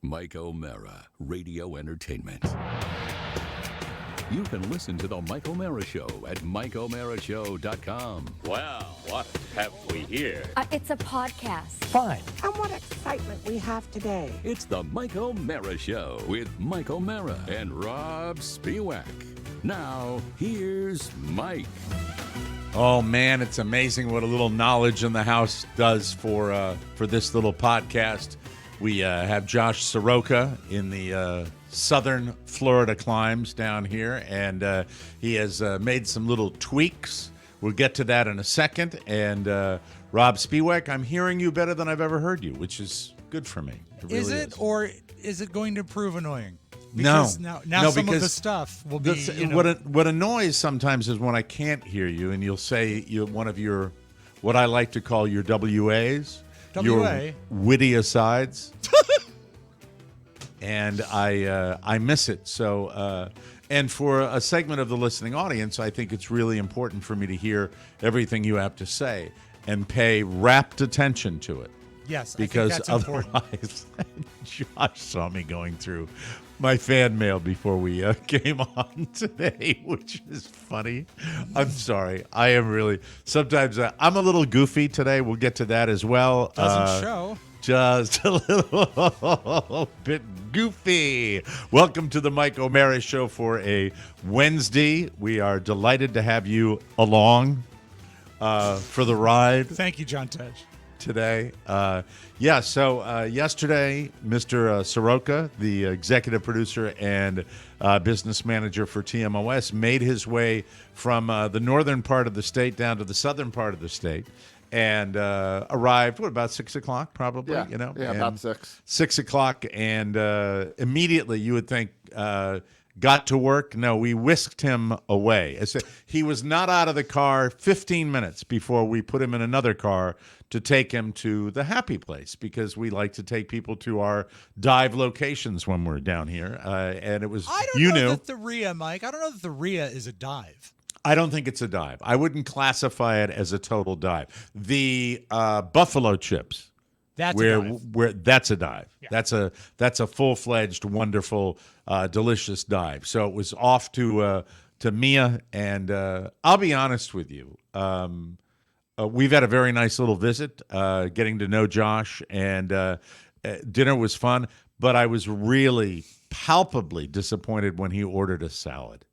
Mike O'Mara, Radio Entertainment. You can listen to The Mike O'Mara Show at MikeO'MaraShow.com. Well, what have we here? It's a podcast. Fine. And what excitement we have today. It's The Mike O'Mara Show with Mike O'Mara and Robb Spiewak. Now, here's Mike. Oh, man, it's amazing what a little knowledge in the house does for this little podcast. We have Josh Soroka in the southern Florida climes down here, and he has made some little tweaks. We'll get to that in a second. And Robb Spiewak, I'm hearing you better than I've ever heard you, which is good for me. It really is. Or is it going to prove annoying? No. Because now No, some because of the stuff will be, What annoys sometimes is when I can't hear you, and you'll say one of your, what I like to call your WAs. Your witty asides. And I miss it. So, and for a segment of the listening audience, I think it's really important for me to hear everything you have to say and pay rapt attention to it. Yes, because I think that's otherwise, Josh saw me going through my fan mail before we came on today, which is funny. I'm sorry. I am really, sometimes I'm a little goofy today. We'll get to that as well. Doesn't show. Just a little bit goofy. Welcome to the Mike O'Mara Show for a Wednesday. We are delighted to have you along for the ride. Thank you, John Tej. Today. Yesterday, Mr. Soroka, the executive producer and business manager for TMOS, made his way from the northern part of the state down to the southern part of the state and arrived, about 6 o'clock probably? Yeah, about 6. 6 o'clock, and immediately you would think, got to work. No, we whisked him away. He was not out of the car 15 minutes before we put him in another car to take him to the happy place, because we like to take people to our dive locations when we're down here. And it was, I don't know that the RIA, Mike. I don't know that the RIA is a dive. I don't think it's a dive. I wouldn't classify it as a total dive. The buffalo chips. That's a dive. That's a dive. Yeah. That's a full-fledged, wonderful, delicious dive. So it was off to Mia, and I'll be honest with you. We've had a very nice little visit, getting to know Josh, and dinner was fun. But I was really palpably disappointed when he ordered a salad.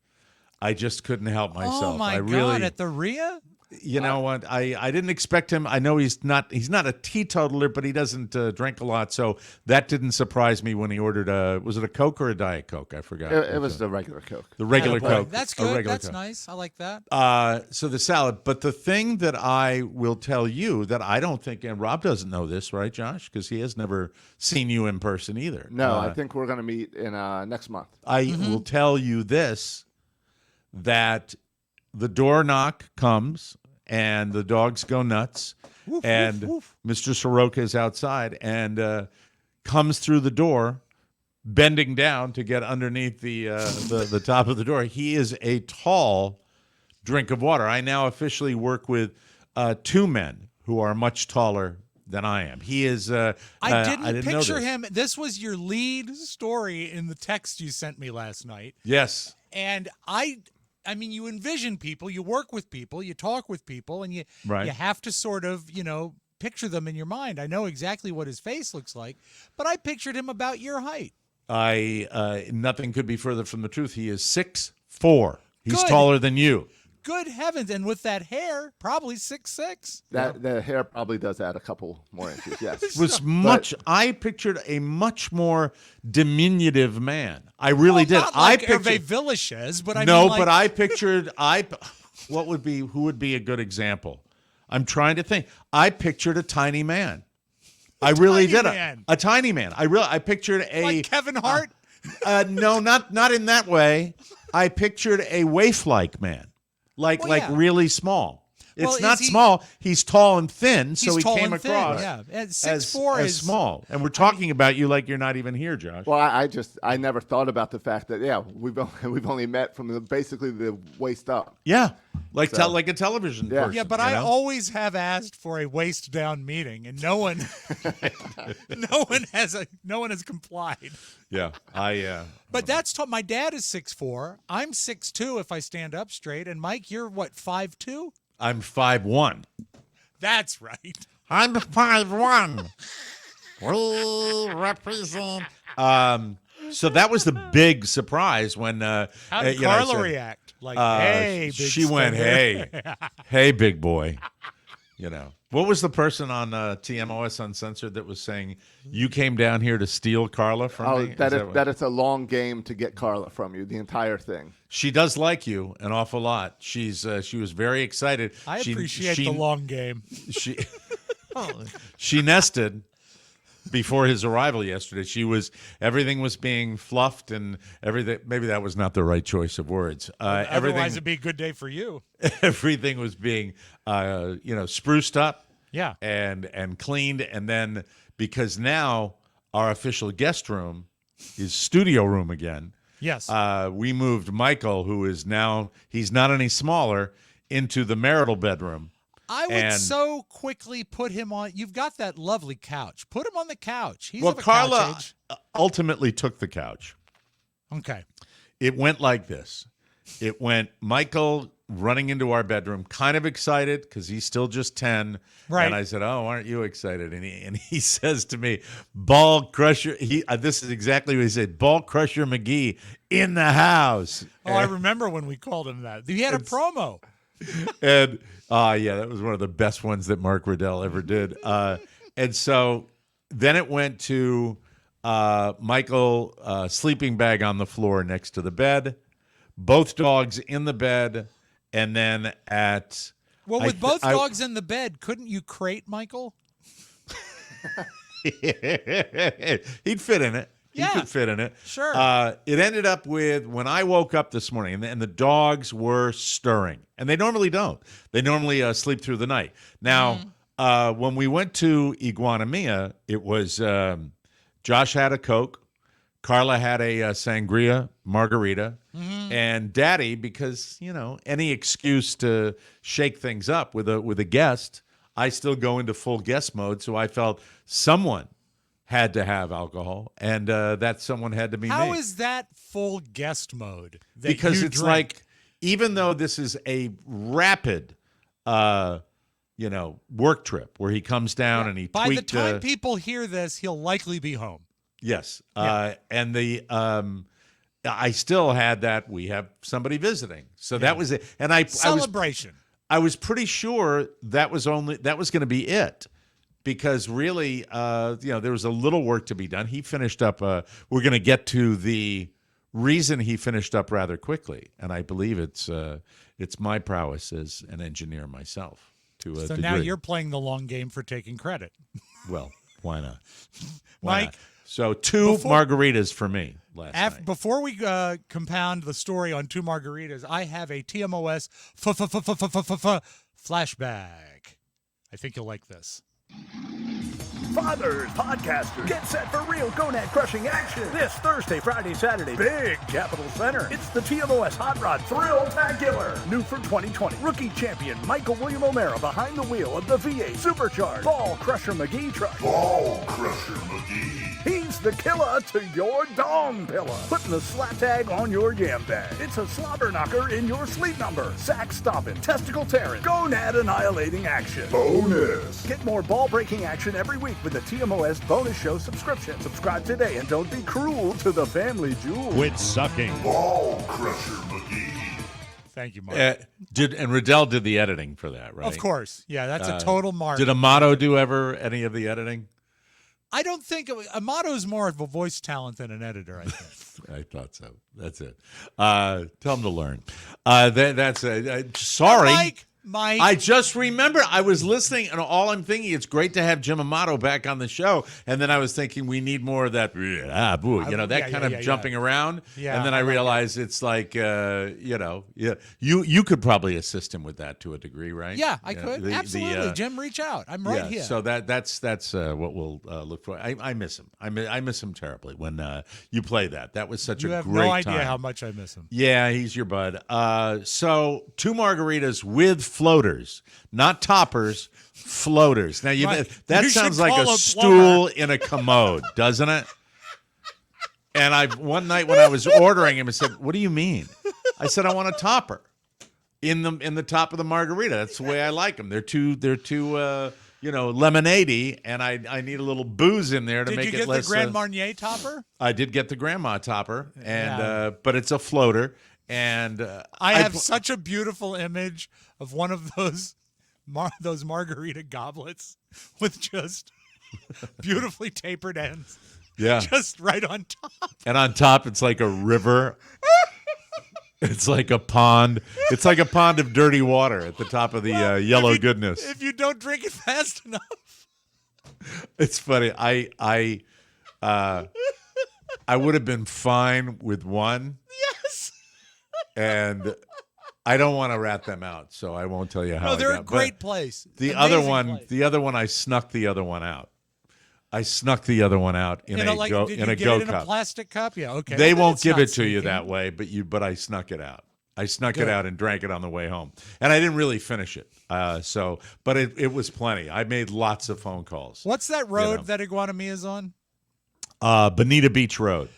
I just couldn't help myself. Oh my God! At the RIA. You know what? I didn't expect him. I know he's not a teetotaler, but he doesn't drink a lot, so that didn't surprise me when he ordered was it a Coke or a Diet Coke? I forgot. It was the regular Coke. The regular Coke. That's good. That's nice. I like that. So the salad. But the thing that I will tell you that I don't think, and Robb doesn't know this, right, Josh? Because he has never seen you in person either. No, I think we're going to meet in next month. I will tell you this, that the door knock comes, and the dogs go nuts, and Mr. Soroka is outside and comes through the door, bending down to get underneath the top of the door. He is a tall drink of water. I now officially work with 2 men who are much taller than I am. He is. I didn't picture him. This was your lead story in the text you sent me last night. Yes, and I mean, you envision people, you work with people, you talk with people, and you have to sort of, picture them in your mind. I know exactly what his face looks like, but I pictured him about your height. Nothing could be further from the truth. He is 6'4". He's Good. taller than you. Good heavens. And with that hair, probably 6'6". The hair probably does add a couple more inches, yes. I pictured a much more diminutive man. I really did. Not like Hervé Villachez, but but I pictured who would be a good example? I'm trying to think. I pictured a tiny man. I really did. A tiny man. I pictured like Kevin Hart? No, not in that way. I pictured a waif-like man. Like really small. It's Well, not is he- small. He's tall and thin, so He's he tall came and thin, across yeah. And as 6'4" as is small. And we're talking about you like you're not even here, Josh. Well, I never thought about the fact that we've only met from basically the waist up. Yeah, like So- like a television Yeah. person. Yeah, but you I know? always have asked for a waist down meeting, and no one, no one has complied. Yeah, But that's my dad is 6'4". I'm 6'2" if I stand up straight, and Mike, you're what 5'2"? I'm 5'1". That's right. I'm 5'1". We represent. So that was the big surprise when. How did you know, I Carla said, react? Like, hey, big she went, spender. hey, big boy. You know, what was the person on TMOS Uncensored that was saying you came down here to steal Carla from me? That it's a long game to get Carla from you, the entire thing. She does like you an awful lot. She was very excited. I appreciate the long game. She nested before his arrival yesterday. Everything was being fluffed and everything. Maybe that was not the right choice of words. Otherwise, it'd be a good day for you. Everything was being, spruced up. Yeah. And cleaned, and then because now our official guest room is studio room again. Yes. We moved Michael, who is now he's not any smaller, into the marital bedroom. I would so quickly put him on. You've got that lovely couch. Put him on the couch. He's of a Carla couch age. ultimately took the couch. Okay. It went like this. It went Michael running into our bedroom, kind of excited because he's still just 10. Right. And I said, "Oh, aren't you excited?" And he says to me, "Ball Crusher." This is exactly what he said. "Ball Crusher McGee in the house." Oh, I remember when we called him that. He had a promo. And that was one of the best ones that Mark Riddell ever did. And so then it went to Michael sleeping bag on the floor next to the bed, both dogs in the bed, and then with both dogs in the bed, couldn't you crate Michael? He'd fit in it. He could fit in it. Sure. It ended up with when I woke up this morning, and the dogs were stirring, and they normally don't. They normally sleep through the night. Now, when we went to Iguana Mia, it was Josh had a Coke, Carla had a sangria margarita, and Daddy, because any excuse to shake things up with a guest, I still go into full guest mode. So I felt someone had to have alcohol, and that someone had to be me. How is that full guest mode? Because it's like, even though this is a rapid, work trip where he comes down and he by tweaked, the time people hear this, he'll likely be home. Yes, Yeah. and I still had that we have somebody visiting, so that was it. And Celebration. I was pretty sure that was going to be it. Because really, there was a little work to be done. He finished up. We're going to get to the reason he finished up rather quickly, and I believe it's my prowess as an engineer myself. To a So degree. now you're playing the long game for taking credit. Well, why not, Mike? Not? So two margaritas for me last night. Before we compound the story on two margaritas, I have a TMOS flashback. I think you'll like this. Fathers, podcasters, get set for real gonad-crushing action this Thursday, Friday, Saturday. Big Capital Center. It's the TMOS Hot Rod Thrill-Tacular. New for 2020. Rookie champion Michael William O'Mara behind the wheel of the V8 Supercharged Ball Crusher McGee truck. Ball Crusher McGee. He's the killer to your dong pillar. Putting the slap tag on your yam bag. It's a slobber knocker in your sleep number. Sack stomping, testicle tearing, gonad annihilating action. Bonus. Get more ball breaking action every week with the TMOS Bonus Show subscription. Subscribe today and don't be cruel to the family jewel. Quit sucking. Ball Crusher McGee. Thank you, Mark. And Riddell did the editing for that, right? Of course. Yeah, that's a total Mark. Did Amato do any of the editing? I don't think Amato's more of a voice talent than an editor, I think. I thought so. That's it. Tell him to learn. Sorry. Mike, Mike. I just remember I was listening, and all I'm thinking, it's great to have Jim Amato back on the show. And then I was thinking we need more of that, that kind of jumping around. Yeah, and then I realized it's like, you could probably assist him with that to a degree, right? Yeah, I could. Absolutely. Jim, reach out. I'm right here. So that's what we'll look for. I miss him. I miss him terribly when you play that. That was such a great time. You have no idea how much I miss him. Yeah, he's your bud. So 2 margaritas with floaters, not toppers, floaters. Now that sounds like a stool in a commode, doesn't it? And one night when I was ordering him, I said, "What do you mean?" I said, "I want a topper in the top of the margarita. That's the way I like them. They're too lemonade-y, and I need a little booze in there to make it less." Did you get the Grand Marnier topper? I did get the grandma topper, and but it's a floater. And I have such a beautiful image of one of those margarita goblets with just beautifully tapered ends. Yeah. Just right on top. And on top, it's like a river. It's like a pond. It's like a pond of dirty water at the top of the yellow goodness. If you don't drink it fast enough. It's funny. I would have been fine with one. Yes. And I don't want to rat them out, so I won't tell you how. No, they're a great place. The other one, I snuck the other one out. I snuck the other one out in a go cup. In a plastic cup? Yeah, okay. They won't give it to you that way, but I snuck it out. I snuck it out and drank it on the way home, and I didn't really finish it. But it was plenty. I made lots of phone calls. What's that road that Iguanami is on? Bonita Beach Road.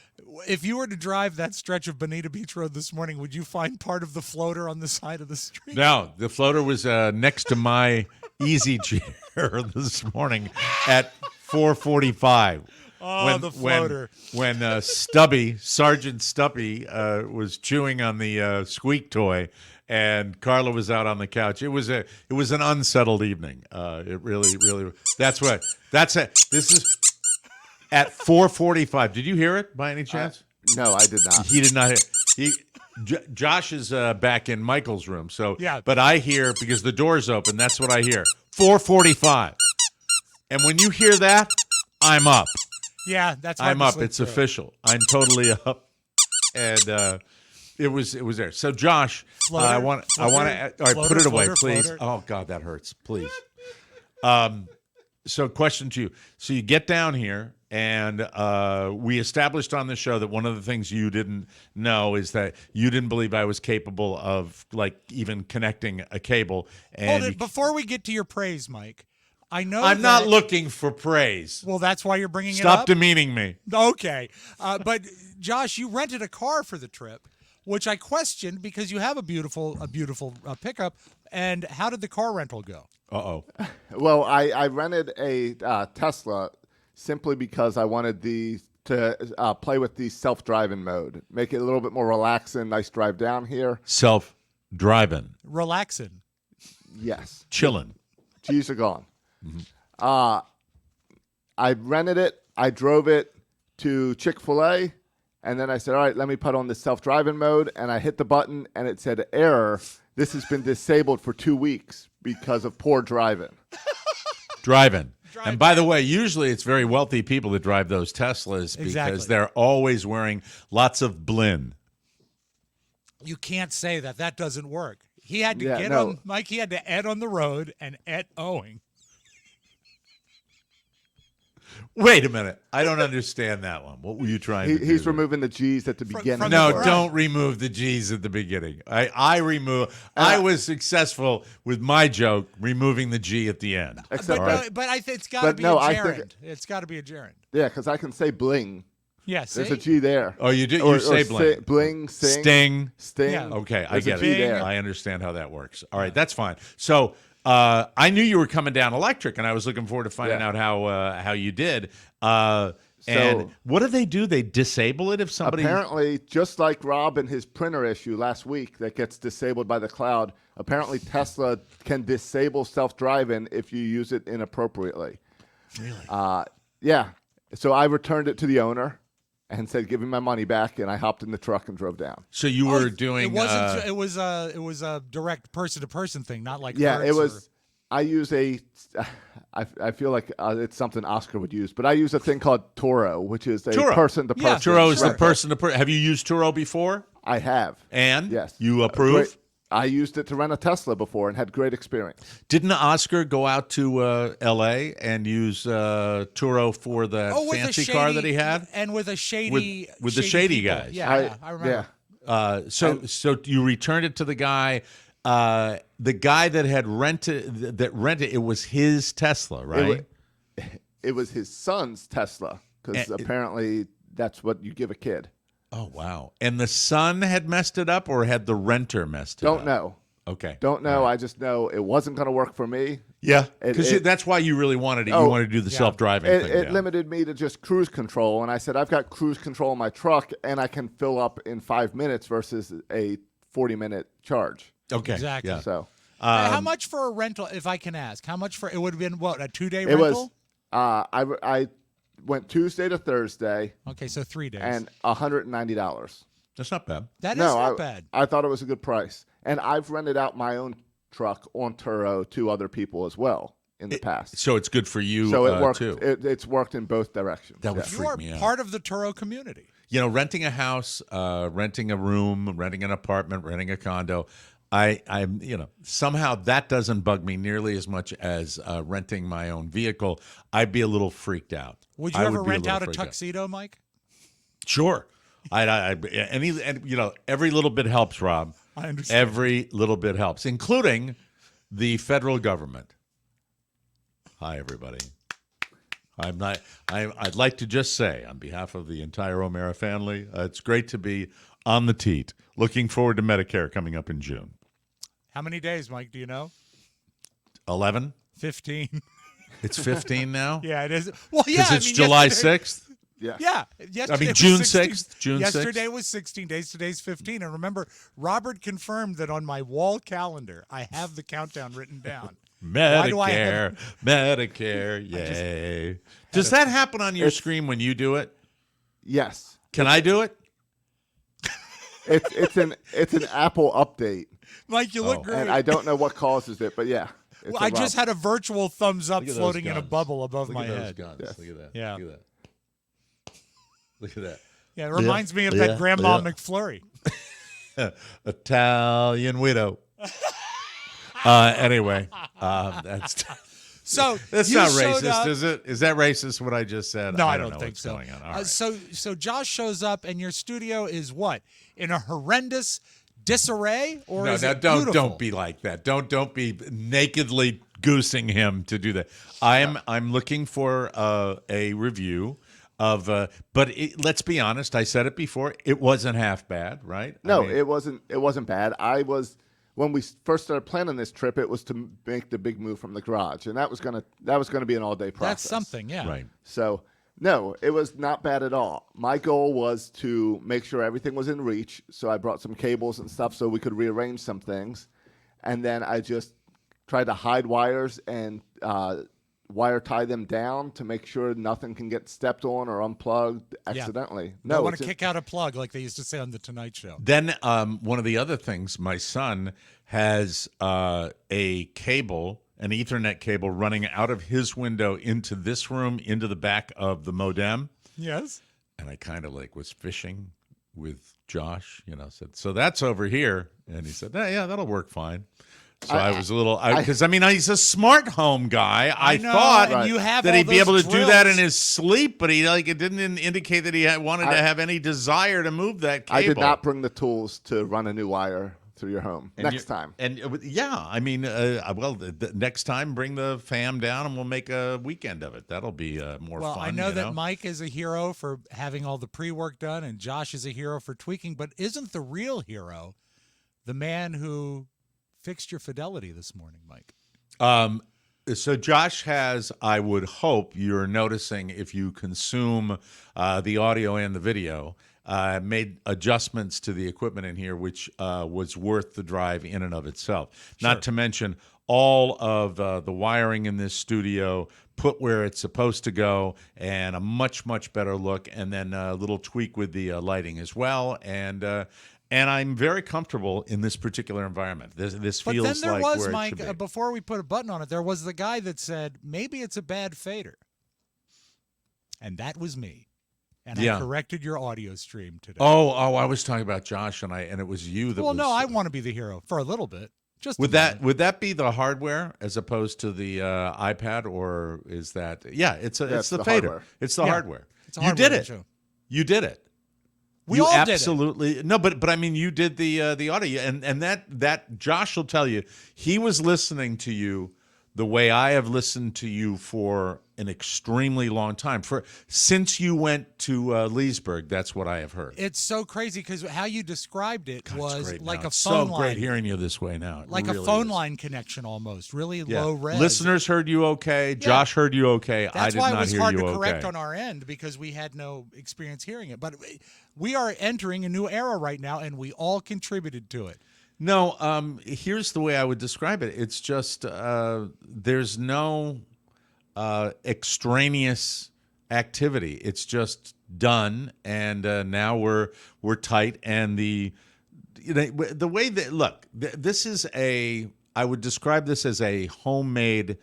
If you were to drive that stretch of Bonita Beach Road this morning, would you find part of the floater on the side of the street? No, the floater was next to my easy chair this morning at 4:45. The floater. When Sergeant Stubby was chewing on the squeak toy, and Carla was out on the couch. It was an unsettled evening. It really. That's it. This is. At 4:45, did you hear it by any chance? No, I did not. He did not hear. Josh is back in Michael's room, so yeah. But I hear because the door's open. That's what I hear. 4:45, and when you hear that, I'm up. Yeah, that's. I'm up. It's official. I'm totally up, and it was there. So Josh, I want to. All right, put it away, please. Floater. Oh God, that hurts. Please. So question to you. So you get down here, and we established on the show that one of the things you didn't know is that you didn't believe I was capable of, like, even connecting a cable. And Hold it. Before we get to your praise, Mike, I know I'm not looking for praise. Well, that's why you're bringing it up? Stop demeaning me. Okay. But, Josh, you rented a car for the trip, which I questioned because you have a beautiful pickup. And how did the car rental go? Uh-oh. Well, I rented a Tesla simply because I wanted to play with the self-driving mode, make it a little bit more relaxing. Nice drive down here. Self-driving. Relaxing. Yes. Chilling. G's are gone. Mm-hmm. I rented it. I drove it to Chick-fil-A, and then I said, all right, let me put on the self-driving mode, and I hit the button, and it said, error. This has been disabled for 2 weeks because of poor driving. Driving. And by the way, usually it's very wealthy people that drive those Teslas because they're always wearing lots of blin. You can't say that. That doesn't work. He had to Mike, he had to ed on the road and ed owing. Wait a minute. I don't understand that one. What were you trying to do? He's removing the G's at the beginning. No, don't remove the G's at the beginning. I was successful with my joke, removing the G at the end. But it's got to be a gerund. It's got to be a gerund. Yeah, because I can say bling. Yes, there's a G there. Oh, you do? You say bling. Bling, sing. Sting. Yeah. Okay, there's I get it. There. I understand how that works. All right, that's fine. So I knew you were coming down electric, and I was looking forward to finding out how you did. And what do? They disable it if somebody... Apparently, just like Robb and his printer issue last week that gets disabled by the cloud, apparently Tesla can disable self-driving if you use it inappropriately. Really? Yeah. So I returned it to the owner, and said, "Give me my money back." And I hopped in the truck and drove down. So you were doing. It wasn't. It was a direct person to person thing, not like Yeah, Hertz it was. Or, I use a. I feel like it's something Oscar would use, but I use a thing called Turo, which is a Turo. person to person. Yeah, Turo is the rental. person to person. Have you used Turo before? I have. And Yes, you approve? I used it to rent a Tesla before and had great experience. Didn't Oscar go out to L.A. and use Turo for that with a fancy car that he had? And with a shady With the shady people. guys. Yeah, I remember. Yeah. So you returned it to the guy. The guy that had rented it was his Tesla, right? It was his son's Tesla because apparently that's what you give a kid. Oh wow! And the son had messed it up, or had the renter messed it up? Don't know. Okay. Don't know. All right. I just know it wasn't going to work for me. Yeah, because It- that's why you really wanted it. You wanted to do the self-driving thing. It yeah. limited me to just cruise control, and I said I've got cruise control in my truck, and I can fill up in 5 minutes versus a 40-minute charge. Okay. Exactly. Yeah. So How much for a rental, if I can ask? How much for it would have been? What, a 2-day it rental? was. I went Tuesday to Thursday, Okay, so 3 days. and $190. That's not bad. That is No, not bad. I thought it was a good price, and I've rented out my own truck on Turo to other people as well in the past. So it's good for you. So it worked. too. It's worked in both directions. That would Yeah. You freak are me out. part of the Turo community. You know, renting a house, renting a room, renting an apartment, renting a condo. I'm somehow that doesn't bug me nearly as much as renting my own vehicle. I'd be a little freaked out. Would you I ever be rent little out a freaked out. tuxedo, Mike? Sure. Every little bit helps, Rob. I understand. Every little bit helps, including the federal government. Hi, everybody. I'd like to just say, on behalf of the entire O'Mara family, it's great to be on the teat. Looking forward to Medicare coming up in June. How many days, Mike? Do you know? 11? 15. It's 15 now? Yeah, it is. Well, yeah. Because it's July 6th? Yeah. Yeah. Yesterday was June 16. 6th. June 6th. Yesterday was 16 days. Today's 15. And remember, Robert confirmed that on my wall calendar, I have the countdown written down. Why do I Medicare, yay. Does that happen on your screen when you do it? Yes. Can I do it? It's an Apple update, Mike, you look great. and I don't know what causes it, but yeah. Well, I just had a virtual thumbs up Look at those floating in a guns. bubble above Look my at those head. guns. Yes. Look at that. Yeah. Look at that. Look at that. Yeah, it reminds me of that Grandma McFlurry. Italian widow. Anyway, that's So that's you not showed racist, up- is it? Is that racist? What I just said? No, I don't don't know think what's so. going on. All right. So Josh shows up, and your studio is what, in a horrendous disarray, or is it beautiful? Don't be like that. Don't be nakedly goosing him to do that. I'm looking for a review of but let's be honest, I said it before, it wasn't half bad, right? No, it wasn't bad. When we first started planning this trip, it was to make the big move from the garage, and that was gonna be an all-day process. That's something, yeah. Right. So no, it was not bad at all. My goal was to make sure everything was in reach, so I brought some cables and stuff so we could rearrange some things, and then I just tried to hide wires and wire tie them down to make sure nothing can get stepped on or unplugged accidentally. No, I want it's to kick out a plug like they used to say on the Tonight Show. Then one of the other things, my son has a cable, an Ethernet cable running out of his window into this room, into the back of the modem. Yes. And I kind of was fishing with Josh, said, so that's over here. And he said, yeah, that'll work fine. So I was a little, because he's a smart home guy. I know, thought and you have that all he'd be able those to do that in drills. his sleep, but it didn't indicate that he wanted to have any desire to move that cable. I did not bring the tools to run a new wire through your home next time. And next time bring the fam down and we'll make a weekend of it. That'll be more fun. Well, I know that Mike is a hero for having all the pre-work done, and Josh is a hero for tweaking, but isn't the real hero the man who fixed your fidelity this morning, Mike? So Josh has, I would hope you're noticing if you consume the audio and the video, made adjustments to the equipment in here, which was worth the drive in and of itself. Not to mention all of the wiring in this studio put where it's supposed to go, and a much, much better look, and then a little tweak with the lighting as well. And I'm very comfortable in this particular environment. This feels like But then there was, where it Mike, should be. before we put a button on it, there was the guy that said, maybe it's a bad fader. And that was me. And I corrected your audio stream today. Oh, I was talking about Josh, and it was you that was... Well, no, I want to be the hero for a little bit. Just would that be the hardware as opposed to the iPad, or is that... Yeah, it's the fader. Hardware. It's the hardware. It's a You hardware did it. show. You did it. We You all absolutely no, but I mean, you did the audio, and that Josh will tell you he was listening to you the way I have listened to you for an extremely long time. Since you went to Leesburg, that's what I have heard. It's so crazy because how you described it was like a phone so line. great hearing you this way now. It Like really a phone is. line connection almost, really low res. Listeners heard you okay. Josh heard you okay. I That's did why not it was hear hard you to correct okay. on our end because we had no experience hearing it. But we are entering a new era right now, and we all contributed to it. No, here's the way I would describe it. It's just there's no extraneous activity. It's just done, and now we're tight. And the way that this is I would describe this as a homemade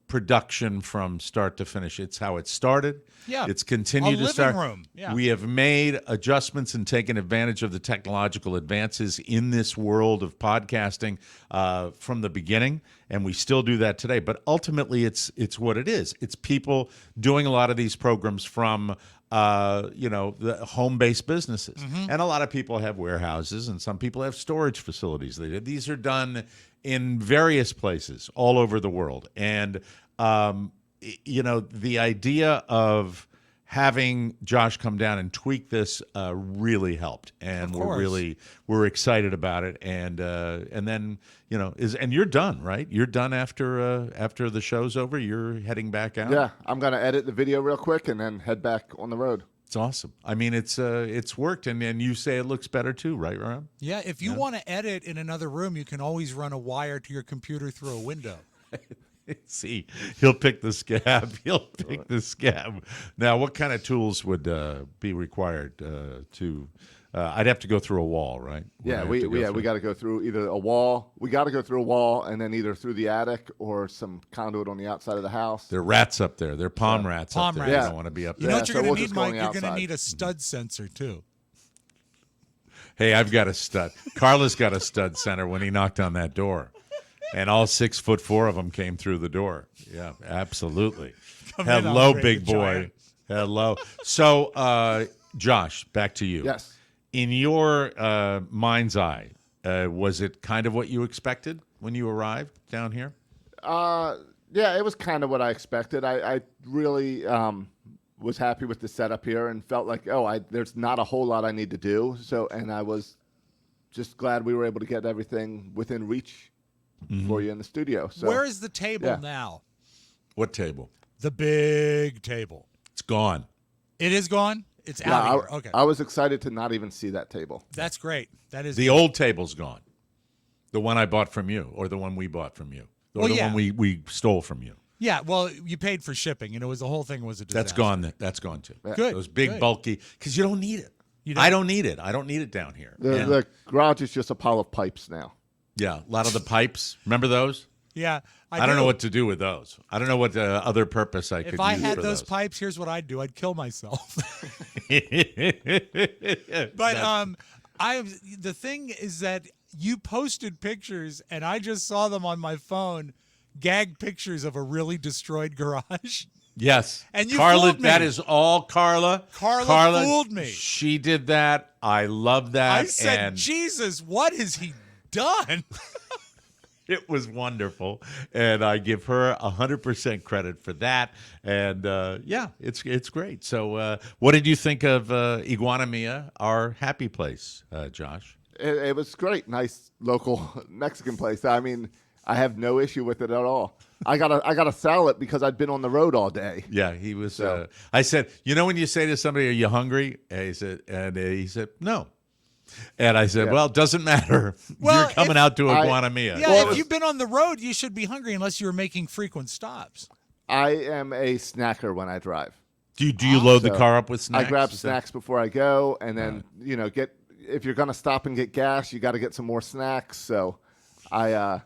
production from start to finish. It's how it started. Yeah. It's continued to living start. room. Yeah. We have made adjustments and taken advantage of the technological advances in this world of podcasting from the beginning, and we still do that today. But ultimately, it's what it is. It's people doing a lot of these programs from the home-based businesses. Mm-hmm. And a lot of people have warehouses, and some people have storage facilities. These are done in various places all over the world. And the idea of having Josh come down and tweak this really helped, and we're excited about it. And then and you're done, right? You're done after the show's over. You're heading back out. Yeah, I'm gonna edit the video real quick and then head back on the road. It's awesome. I mean, it's worked, and you say it looks better too, right, Rob? Yeah, if you want to edit in another room, you can always run a wire to your computer through a window. See, he'll pick the scab. Now, what kind of tools would be required to? I'd have to go through a wall, right? Yeah, we got to go through either a wall. We got to go through a wall, and then either through the attic or some conduit on the outside of the house. There are rats up there. There are palm rats up there. rats. You don't want to be up You there. know what you're going to just need, go on Mike? the You're going to outside. need a stud sensor too. Hey, I've got a stud. Carla's got a stud center when he knocked on that door. And all 6'4" of them came through the door. Yeah, absolutely. Hello, big boy. Hello. So, Josh, back to you. Yes. In your mind's eye, was it kind of what you expected when you arrived down here? Yeah, it was kind of what I expected. I really was happy with the setup here and felt like, there's not a whole lot I need to do. And I was just glad we were able to get everything within reach for you in the studio. So where is the table now? What table? The big table. It's gone. It is gone? It's out here. Okay. I was excited to not even see that table. That's great. That is The old table's gone. The one I bought from you, or the one we bought from you, or the one we stole from you. Yeah, well, you paid for shipping, and the whole thing was a disaster. That's gone. That's gone too. Good. Those big, bulky, because you don't need it. don't? I don't need it. I don't need it down here. The garage is just a pile of pipes now. Yeah, a lot of the pipes. Remember those? Yeah. I don't know what to do with those. I don't know what other purpose I could use If I had for those pipes, here's what I'd do. I'd kill myself. But the thing is that you posted pictures, and I just saw them on my phone, gag pictures of a really destroyed garage. yes. And you Carla, fooled me. that is all Carla. Carla fooled me. She did that. I love that. I said, and Jesus, what has he done? it was wonderful, and I give her 100% credit for that. And it's great. So, what did you think of Iguana Mia, our happy place, Josh? It was great. Nice local Mexican place. I mean, I have no issue with it at all. I got a salad because I'd been on the road all day. Yeah, he was. I said, when you say to somebody, "Are you hungry?" And he said, "No." And I said, well, it doesn't matter. Well, You're coming out to Iguana Mia. Yeah, if you've been on the road, you should be hungry unless you're making frequent stops. I am a snacker when I drive. Do you load the car up with snacks? I grab snacks before I go, and then if you're gonna stop and get gas, you got to get some more snacks. So, I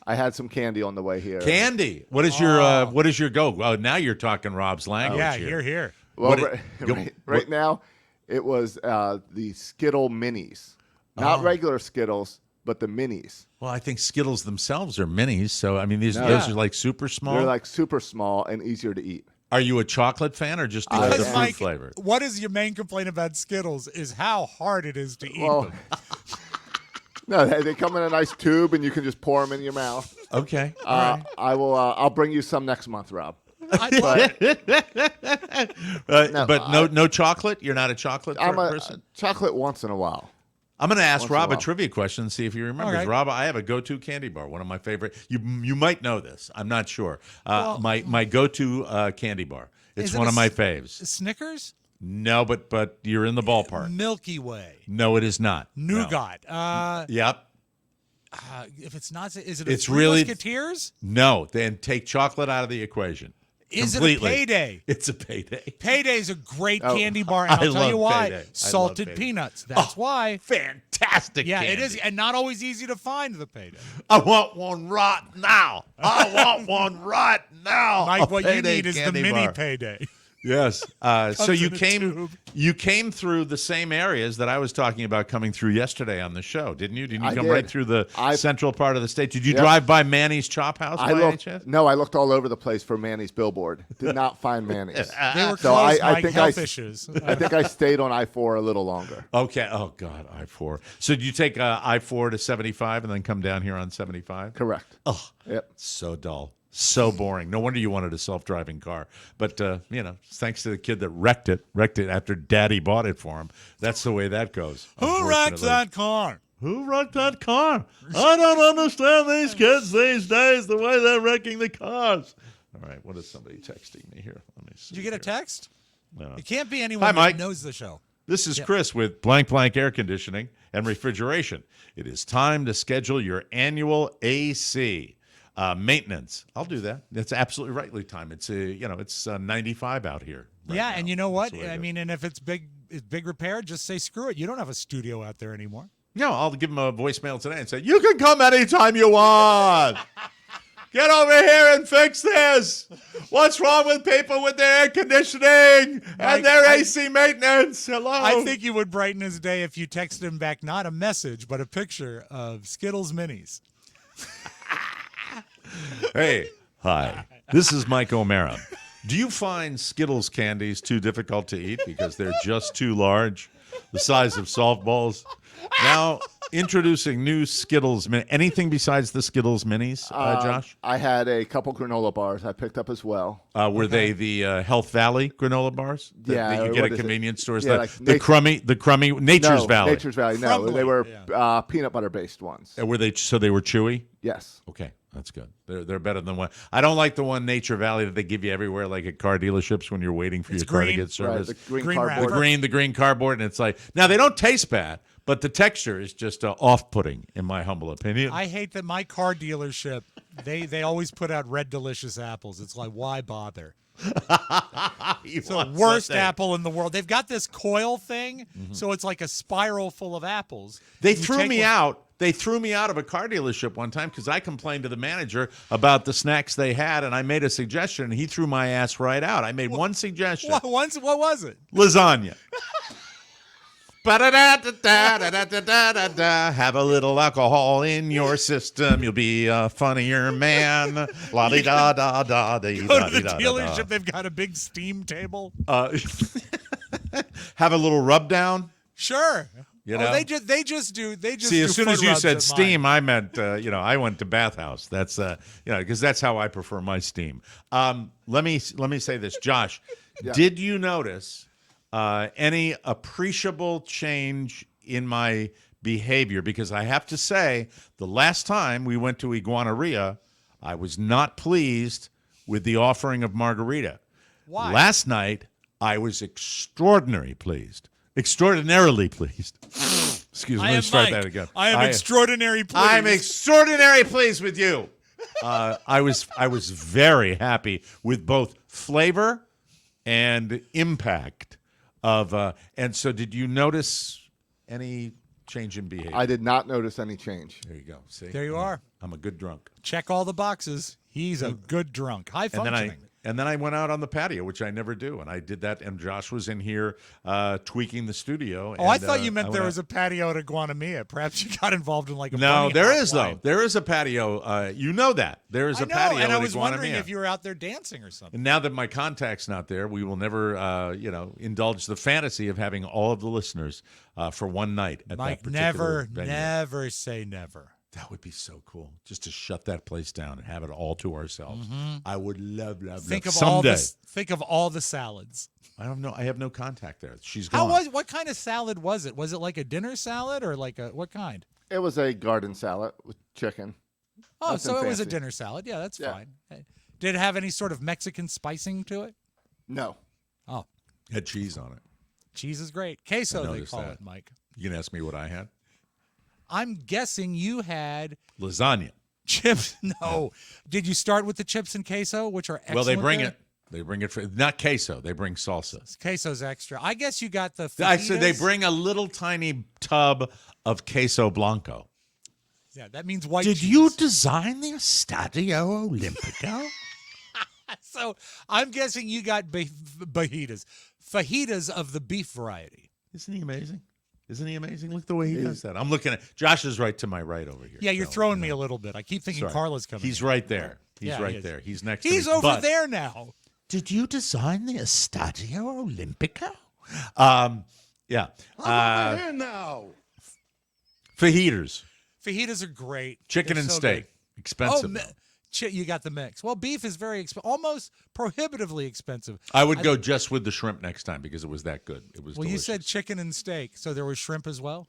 had some candy on the way here. Candy. What is your go? Well, now you're talking Robb's language. Yeah, here. here. Well, right now, it was the Skittle Minis, not regular Skittles, but the Minis. Well, I think Skittles themselves are minis. So I mean, those are like super small. They're like super small and easier to eat. Are you a chocolate fan or just the fruit flavor? What is your main complaint about Skittles is how hard it is to eat them. No, they come in a nice tube, and you can just pour them in your mouth. Okay. All right. I will. I'll bring you some next month, Rob. No chocolate. You're not a chocolate person. Chocolate once in a while. I'm going to ask Rob a trivia question and see if he remembers. Okay. Rob, I have a go-to candy bar. One of my favorite. You might know this. I'm not sure. My go-to candy bar. It's one of my faves. Snickers? No, but you're in the ballpark. Milky Way. No, it is not. Nougat. No. Yep. If it's not, is it? It's Three really Musketeers? No. Then take chocolate out of the equation. Is completely. It a Payday? It's a Payday. Payday is a great candy bar, and I'll tell you why. Payday. Salted peanuts. That's why. Fantastic. Yeah, candy. it is, and not always easy to find the Payday. I want one right now. I want one right now. Mike, what you need is the mini Payday. Yes. So you came tube. Through the same areas that I was talking about coming through yesterday on the show, didn't you? Didn't you come did. right through the central part of the state? Did you drive by Manny's Chop House? No, I looked all over the place for Manny's billboard. Did not find Manny's. They were closed, I think health issues. I think I stayed on I-4 a little longer. Okay. Oh God, I-4. So did you take I-4 to 75 and then come down here on 75? Correct. Oh, yep. So dull. So boring. No wonder you wanted a self-driving car. But, thanks to the kid that wrecked it after Daddy bought it for him. That's the way that goes. Who wrecked that car? Who wrecked that car? I don't understand these kids these days, the way they're wrecking the cars. All right, what is somebody texting me here? Let me see. Did you get a text? No. It can't be anyone that knows the show. This is Chris with blank air conditioning and refrigeration. It is time to schedule your annual AC. Maintenance. I'll do that. That's absolutely rightly timed. It's it's 95 out here. Right now. And you know what? I mean, and if it's big repair, just say screw it. You don't have a studio out there anymore. No, I'll give them a voicemail today and say you can come anytime you want. Get over here and fix this. What's wrong with people with their air conditioning and their AC maintenance? Hello. I think you would brighten his day if you texted him back not a message but a picture of Skittles Minis. Hey, hi. This is Mike O'Mara. Do you find Skittles candies too difficult to eat because they're just too large, the size of softballs? Now, introducing new Skittles. Anything besides the Skittles Minis, Josh? I had a couple granola bars I picked up as well. Were they the Health Valley granola bars that you get at convenience stores? Yeah, the crummy Nature's Valley. Nature's Valley. No, Crumbly. they were peanut butter based ones. Were they chewy? Yes. Okay, that's good. They're better than one. I don't like the one Nature Valley that they give you everywhere, like at car dealerships when you're waiting for your car to get service. Right, the Green cardboard. The green cardboard, and it's like now they don't taste bad, but the texture is just off-putting, in my humble opinion. I hate that my car dealership, they always put out red delicious apples. It's like, why bother? It's the worst apple in the world. They've got this coil thing, so it's like a spiral full of apples. They threw me out. They threw me out of a car dealership one time because I complained to the manager about the snacks they had, and I made a suggestion, and he threw my ass right out. I made one suggestion. What was it? Lasagna. Have a little alcohol in your system. You'll be a funnier man. La di da da da da. Go to the dealership. They've got a big steam table. Have a little rub down. Sure. You know? They just do. See, as soon as you said steam, I meant I went to bathhouse. That's because that's how I prefer my steam. Let me say this, Josh. Yeah. Did you notice any appreciable change in my behavior? Because I have to say, the last time we went to Iguanaria, I was not pleased with the offering of margarita. Why? Last night, I was extraordinarily pleased. Excuse me. I Let me am start Mike. that again. I am extraordinary pleased. I'm extraordinary pleased with you. I was very happy with both flavor and impact of. And so, did you notice any change in behavior? I did not notice any change. There you go. See, There you are. I'm a good drunk. Check all the boxes. He's a good drunk. High functioning. And then I went out on the patio, which I never do, and I did that. And Josh was in here tweaking the studio. Oh, I thought you meant there was a patio at Iguanamia. Perhaps you got involved in like a No, bunny there hop is line. though. There is a patio. You know that there is a patio and at I was wondering Iguanamia. if you were out there dancing or something. And now that my contact's not there, we will never, indulge the fantasy of having all of the listeners for one night at Mike, that particular never, venue. never say never. That would be so cool, just to shut that place down and have it all to ourselves. I would love Think of someday. all the salads. I don't know. I have no contact there. She's gone. What kind of salad was it? Was it like a dinner salad or like what kind? It was a garden salad with chicken. Oh, Nothing so it was a fancy. dinner salad. Yeah, that's Yeah. fine. Did it have any sort of Mexican spicing to it? No. Oh, Had cheese on it. cheese is great. Queso, they noticed call that. it, Mike. You can ask me what I had. I'm guessing you had Lasagna. chips. No. Did you start with the chips and queso, which are excellent? Well, they bring there? it. They bring it for not queso. They bring salsa. Queso's extra. I guess you got the fajitas. I said they bring a little tiny tub of queso blanco. Yeah, that means white Did cheese. you design the Estadio Olimpico? So I'm guessing you got fajitas. Fajitas of the beef variety. Isn't he amazing? Isn't he amazing? Look the way he does that. I'm looking at Josh is right to my right over here. Yeah, you're So, throwing me a little bit. I keep thinking sorry. Carla's coming. He's in. right there. He's Yeah, right he is. there. He's next to He's me. over But there now. did you design the Estadio Olimpico? Yeah. Here now. Fajitas. Fajitas are great. Chicken They're and so steak. good. Expensive. Oh, you got the mix. Well, beef is very almost prohibitively expensive. I would go just with the shrimp next time because it was that good. It was Well, delicious. you said chicken and steak, so there was shrimp as well.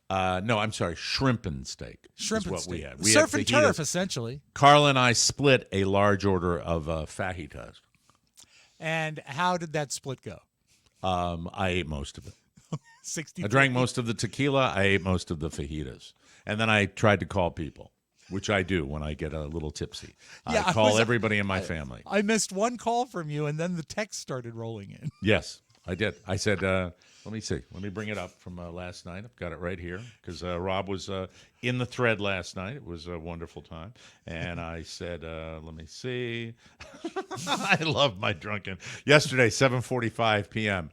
No, I'm sorry. Shrimp and steak. Shrimp is and what steak. we had. We Surf had and fajitas. turf, essentially. Carl and I split a large order of fajitas. And how did that split go? I ate most of it. 60. I drank most of the tequila. I ate most of the fajitas. And then I tried to call people, which I do when I get a little tipsy. Yeah, I call everybody in my family. I missed one call from you, and then the text started rolling in. Yes, I did. I said, let me see. Let me bring it up from last night. I've got it right here because Robb was in the thread last night. It was a wonderful time. And I said, let me see. I love my drunken. Yesterday, 7:45 p.m.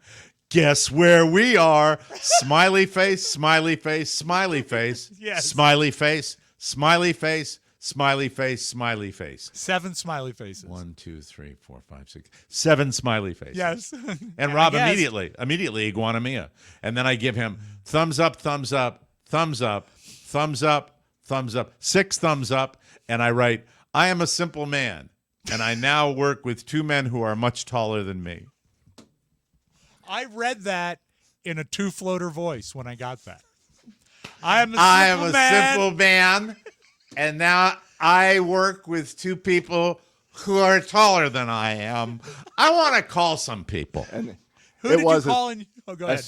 Guess where we are? Smiley face, smiley face, smiley face. Yes. Smiley face, smiley face, smiley face, smiley face. 7 smiley faces. 1, 2, 3, 4, 5, 6, 7 smiley faces. Yes. And Robb Yes. immediately Iguanamia. And then I give him thumbs up, thumbs up, thumbs up, thumbs up, thumbs up, 6 thumbs up. And I write, I am a simple man, and I now work with 2 men who are much taller than me. I read that in a 2-floater voice when I got that. I am a simple man, and now I work with 2 people who are taller than I am. I want to call some people. And Who it did was you call? Go ahead. as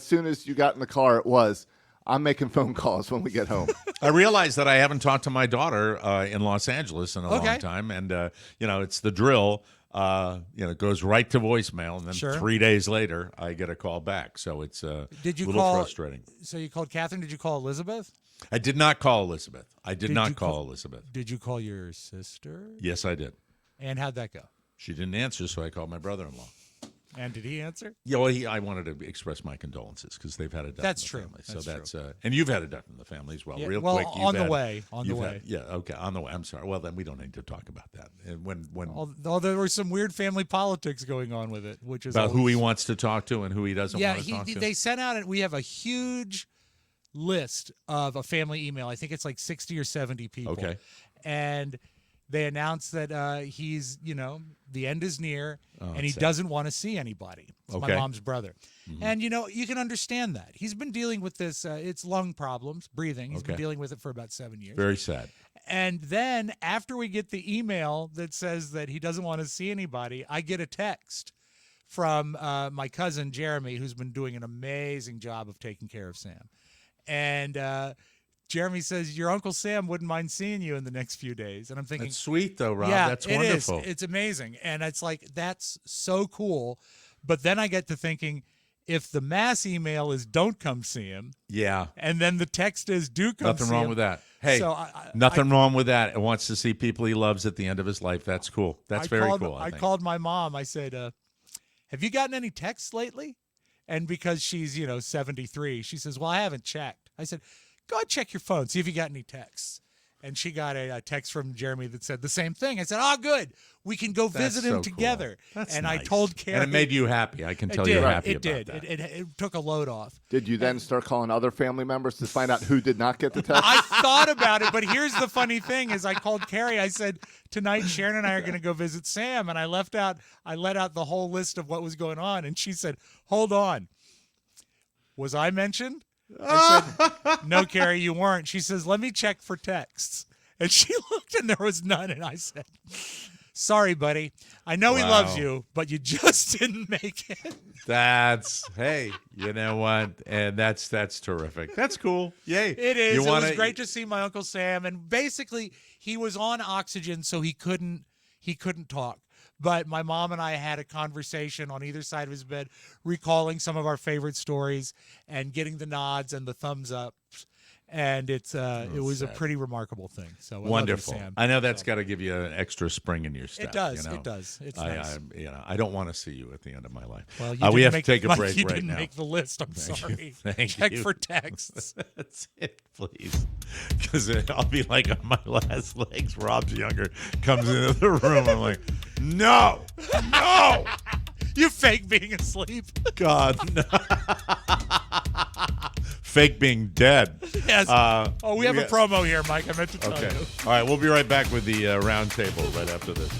soon as you got in the car, it was. I'm making phone calls when we get home. I realized that I haven't talked to my daughter in Los Angeles in a Okay. long time, and it's the drill. It goes right to voicemail, and then Sure. 3 days later, I get a call back. So it's Did you a little call? frustrating. So you called Catherine. Did you call Elizabeth? I did not call Elizabeth. I did Did not you call call- Elizabeth. Did you call your sister? Yes, I did. And how'd that go? She didn't answer, so I called my brother-in-law. And did he answer? Yeah, well, I wanted to express my condolences because they've had a death That's in the true. family. That's So that's and you've had a death in the family as well. Yeah, Real well, quick, on the way. Yeah, okay, on the way. I'm sorry. Well, then we don't need to talk about that. And when Although there was some weird family politics going on with it, which is about who he always- wants to talk to and who he doesn't Yeah, want to talk to. they sent out. We have a huge list of a family email. I think it's like 60 or 70 people. Okay. And they announced that he's, the end is near, and he sad. doesn't want to see anybody. It's my Okay. mom's brother. And, you can understand that. He's been dealing with this. It's lung problems, breathing. He's been Okay. dealing with it for about 7 years. Very sad. And then after we get the email that says that he doesn't want to see anybody, I get a text from my cousin Jeremy, who's been doing an amazing job of taking care of Sam. And Jeremy says, your Uncle Sam wouldn't mind seeing you in the next few days. And I'm thinking, That's sweet, though, Rob. yeah, That's wonderful. It's amazing. And it's like, that's so cool. But then I get to thinking, if the mass email is don't come see him, yeah, and then the text is do come see him. Nothing wrong with that. Hey, so nothing wrong with that. And wants to see people he loves at the end of his life. That's cool. That's very cool. I called my mom. I said, have you gotten any texts lately? And because she's, 73, she says, well, I haven't checked. I said, go and check your phone, see if you got any texts. And she got a text from Jeremy that said the same thing. I said, oh, good. We can go visit him together. Cool. That's and nice. I told Carrie. And it made you happy. I can tell you're happy about that. It took a load off. Did you then start calling other family members to find out who did not get the text? I thought about it, but here's the funny thing is I called Carrie. I said, tonight Sharon and I are going to go visit Sam. And I let out the whole list of what was going on. And she said, hold on. Was I mentioned? I said, no, Carrie, you weren't. She says, let me check for texts. And she looked and there was none. And I said, sorry, buddy. I know he loves you, but you just didn't make it. Hey, you know what? And that's terrific. That's cool. Yay. It is. It was great to see my Uncle Sam. And basically, he was on oxygen, so he couldn't talk. But my mom and I had a conversation on either side of his bed, recalling some of our favorite stories and getting the nods and the thumbs up. And it was a pretty remarkable thing. So wonderful. I love you, Sam. I know that's got to give you an extra spring in your step. It does. It does. It's nice. I don't want to see you at the end of my life. Well, we have to take a break right now. You didn't make the list. I'm sorry. Check for texts. That's it, please. Because I'll be like on my last legs. Rob's younger comes into the room. I'm like, no. You fake being asleep. God, no. Fake being dead. Yes. We have a promo here, Mike. I meant to tell you. All right, we'll be right back with the round table right after this.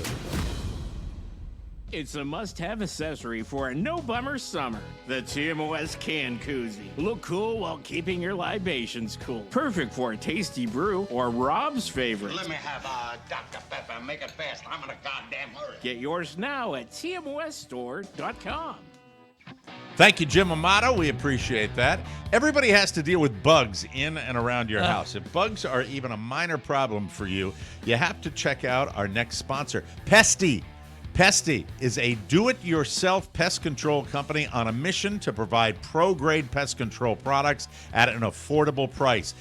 It's a must-have accessory for a no-bummer summer. The TMOS Can Koozie. Look cool while keeping your libations cool. Perfect for a tasty brew or Robb's favorite. Let me have a Dr. Pepper. Make it fast. I'm in a goddamn hurry. Get yours now at TMOSstore.com. Thank you, Jim Amato. We appreciate that. Everybody has to deal with bugs in and around your house. If bugs are even a minor problem for you, you have to check out our next sponsor, Pesty. Pesty is a do-it-yourself pest control company on a mission to provide pro-grade pest control products at an affordable price.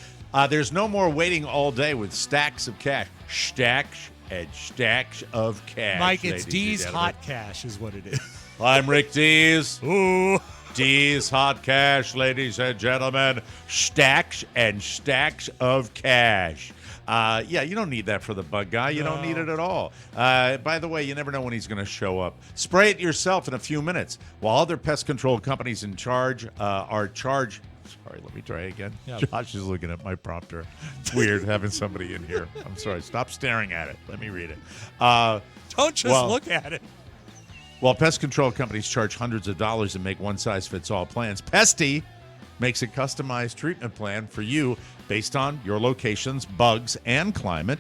There's no more waiting all day with stacks of cash. Stacks and stacks of cash. Mike, it's D's Hot Cash is what it is. I'm Rick Dees. Ooh. Dees Hot Cash, ladies and gentlemen. Stacks and stacks of cash. You don't need that for the bug guy. You don't need it at all. By the way, you never know when he's going to show up. Spray it yourself in a few minutes. While other pest control companies in charge are charged. Sorry, let me try again. Yep. Josh is looking at my prompter. It's weird having somebody in here. I'm sorry. Stop staring at it. Let me read it. Don't just look at it. While pest control companies charge hundreds of dollars and make one-size-fits-all plans, Pesty makes a customized treatment plan for you based on your location's bugs and climate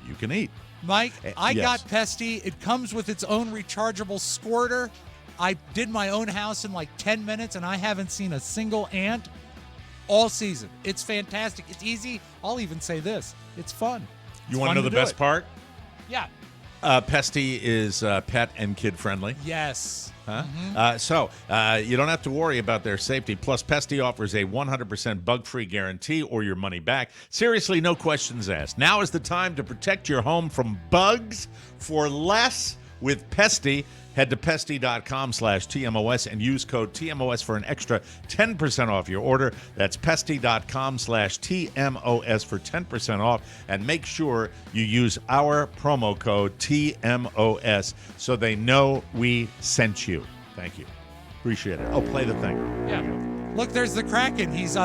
you can eat. Mike, I got Pesty. It comes with its own rechargeable squirter. I did my own house in like 10 minutes, and I haven't seen a single ant all season. It's fantastic. It's easy. I'll even say this. It's fun. You want to know the best part? Yeah. Pesty is pet and kid friendly. Yes. Huh? You don't have to worry about their safety. Plus, Pesty offers a 100% bug-free guarantee or your money back. Seriously, no questions asked. Now is the time to protect your home from bugs for less with Pesty. Head to pesty.com/TMOS and use code TMOS for an extra 10% off your order. That's pesty.com/TMOS for 10% off. And make sure you use our promo code TMOS so they know we sent you. Thank you. Appreciate it. Oh, play the thing. Yeah. Look, there's the Kraken. He's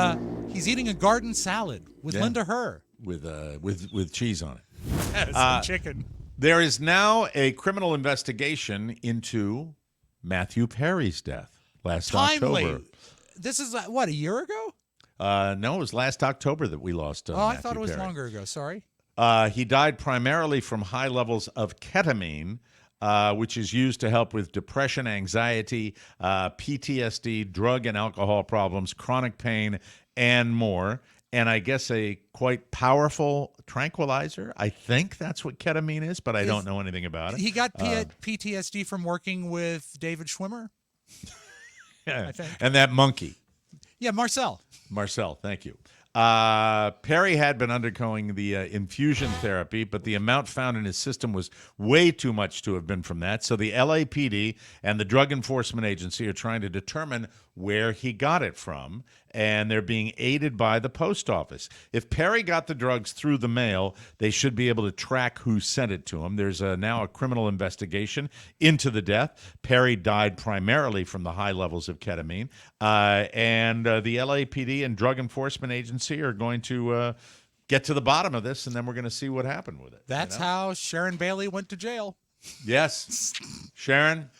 eating a garden salad with Linda Herr. With cheese on it. Yes, and chicken. There is now a criminal investigation into Matthew Perry's death last October. This is, a year ago? No, it was last October that we lost I Matthew thought it was Perry. longer ago. Sorry. He died primarily from high levels of ketamine. which is used to help with depression, anxiety, PTSD, drug and alcohol problems, chronic pain, and more. And I guess a quite powerful tranquilizer. I think that's what ketamine is, but I don't know anything about it. He got PTSD from working with David Schwimmer. Yeah. I think. And that monkey. Yeah, Marcel, thank you. Perry had been undergoing the infusion therapy, but the amount found in his system was way too much to have been from that. So the LAPD and the Drug Enforcement Agency are trying to determine where he got it from, and they're being aided by the post office. If Perry got the drugs through the mail, they should be able to track who sent it to him. There's now a criminal investigation into the death. Perry died primarily from the high levels of ketamine, and the LAPD and Drug Enforcement Agency are going to get to the bottom of this, and then we're going to see what happened with it. That's how Sharon Bailey went to jail. Yes. Sharon,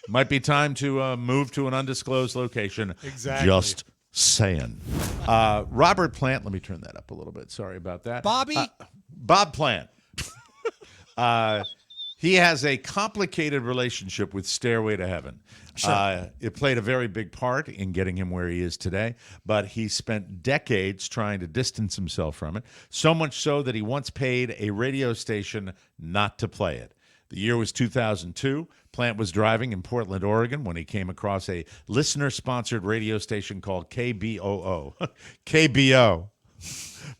might be time to move to an undisclosed location. Exactly. Just saying. Robert Plant, let me turn that up a little bit. Sorry about that. Bob Plant. He has a complicated relationship with Stairway to Heaven. Sure. It played a very big part in getting him where he is today, but he spent decades trying to distance himself from it, so much so that he once paid a radio station not to play it. The year was 2002. Plant was driving in Portland, Oregon, when he came across a listener-sponsored radio station called KBOO. KBO.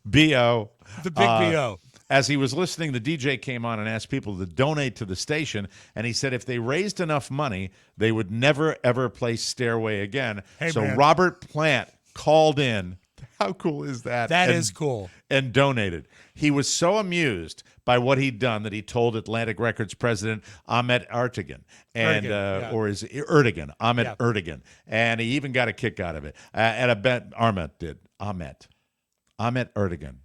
B-O. The big B-O. As he was listening, the DJ came on and asked people to donate to the station, and he said if they raised enough money, they would never, ever play Stairway again. So man. Robert Plant called in. How cool is that? That is cool. And donated. He was so amused by what he'd done that he told Atlantic Records president Ahmet Ertegun, and or is Ertegun, Ahmet Ertegun, and he even got a kick out of it. Ahmet Ertegun.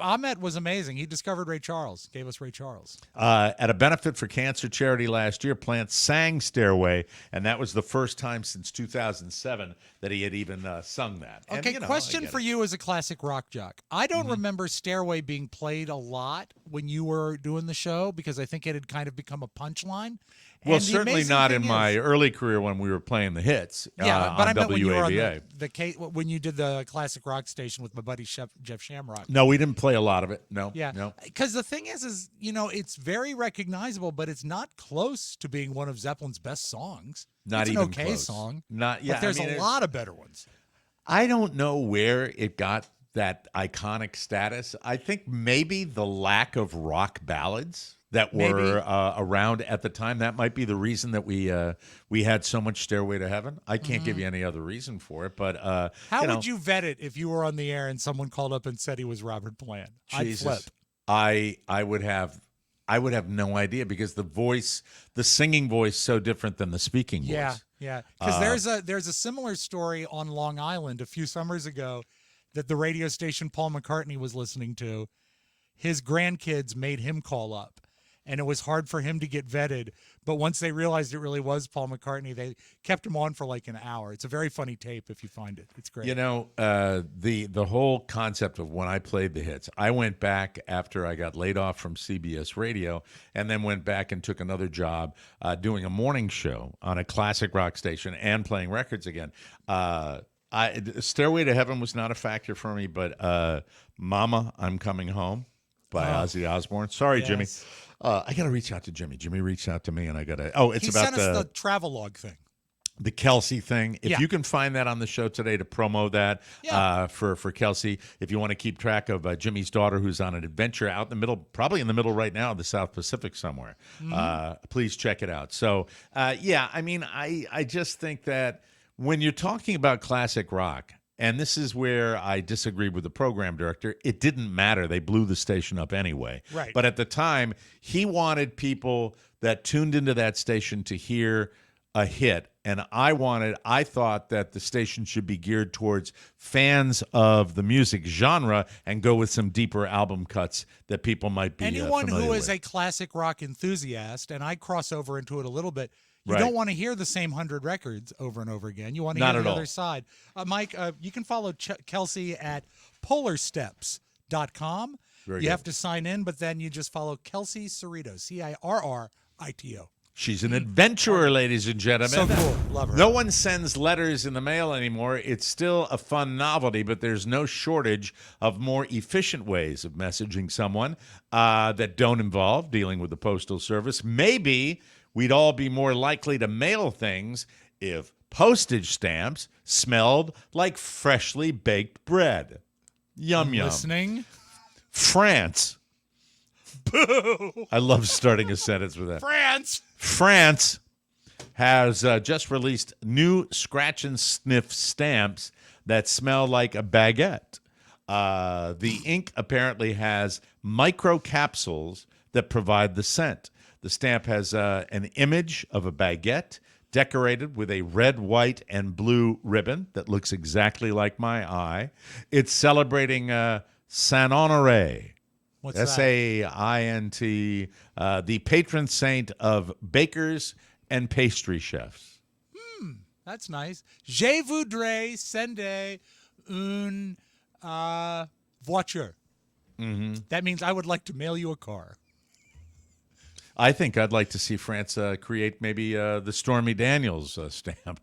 Ahmet was amazing. He discovered Ray Charles, gave us Ray Charles. At a benefit for cancer charity last year, Plant sang Stairway, and that was the first time since 2007 that he had even sung that. Okay, and, question for you as a classic rock jock. I don't remember Stairway being played a lot when you were doing the show because I think it had kind of become a punchline. Well, certainly not in my early career when we were playing the hits but on I meant when you were on when you did the classic rock station with my buddy Jeff Shamrock. No, we didn't play a lot of it. No. Because the thing is, it's very recognizable, but it's not close to being one of Zeppelin's best songs. Not it's even an okay close. song. But there's a lot of better ones. I don't know where it got that iconic status. I think maybe the lack of rock ballads that were around at the time. That might be the reason that we had so much Stairway to Heaven. I can't give you any other reason for it. But how would you vet it if you were on the air and someone called up and said he was Robert Plant? Jesus, I'd flip. I would have no idea because the singing voice, so different than the speaking voice. Yeah. Because there's a similar story on Long Island a few summers ago that the radio station Paul McCartney was listening to. His grandkids made him call up. And it was hard for him to get vetted. But once they realized it really was Paul McCartney, they kept him on for like an hour. It's a very funny tape if you find it. It's great. The whole concept of when I played the hits, I went back after I got laid off from CBS Radio and then went back and took another job doing a morning show on a classic rock station and playing records again. Stairway to Heaven was not a factor for me, but Mama, I'm Coming Home by Ozzy Osbourne. Sorry, yes. Jimmy. I got to reach out to Jimmy. Jimmy reached out to me, and I got to. Oh, it's about sent us the travelogue thing. The Kelsey thing. If you can find that on the show today to promo that for Kelsey, if you want to keep track of Jimmy's daughter who's on an adventure out in the middle, probably in the middle right now of the South Pacific somewhere, please check it out. So, I just think that when you're talking about classic rock, and this is where I disagree with the program director. It didn't matter. They blew the station up anyway. Right. But at the time, he wanted people that tuned into that station to hear a hit. And I thought that the station should be geared towards fans of the music genre and go with some deeper album cuts that people might be Anyone familiar who is with. a classic rock enthusiast, and I cross over into it a little bit, you Right. don't want to hear the same 100 records over and over again. You want to hear the other side. Mike, you can follow Kelsey at polarsteps.com. Very you good. have to sign in, but then you just follow Kelsey Cerritos, Cirritos. ITO. She's an adventurer, ladies and gentlemen. So cool. Love her. No one sends letters in the mail anymore. It's still a fun novelty, but there's no shortage of more efficient ways of messaging someone that don't involve dealing with the Postal Service. Maybe we'd all be more likely to mail things if postage stamps smelled like freshly baked bread. Yum, yum. Listening? France. Boo! I love starting a sentence with that. France has just released new scratch and sniff stamps that smell like a baguette. The ink apparently has microcapsules that provide the scent. The stamp has an image of a baguette decorated with a red, white, and blue ribbon that looks exactly like my eye. It's celebrating Saint Honoré. What's that? Saint, the patron saint of bakers and pastry chefs. That's nice. Je voudrais sender une voiture. Mm-hmm. That means I would like to mail you a car. I think I'd like to see France create maybe the Stormy Daniels stamp.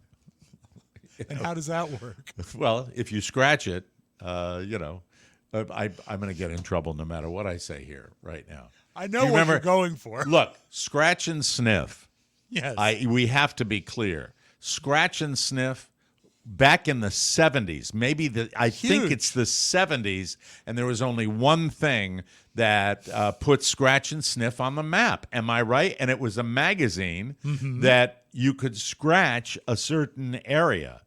And how does that work? Well, if you scratch it, I'm going to get in trouble no matter what I say here right now. I know what you're going for. Look, scratch and sniff. Yes. We have to be clear. Scratch and sniff back in the 70s, I think it's the 70s, and there was only one thing that put scratch and sniff on the map. Am I right? And it was a magazine that you could scratch a certain area.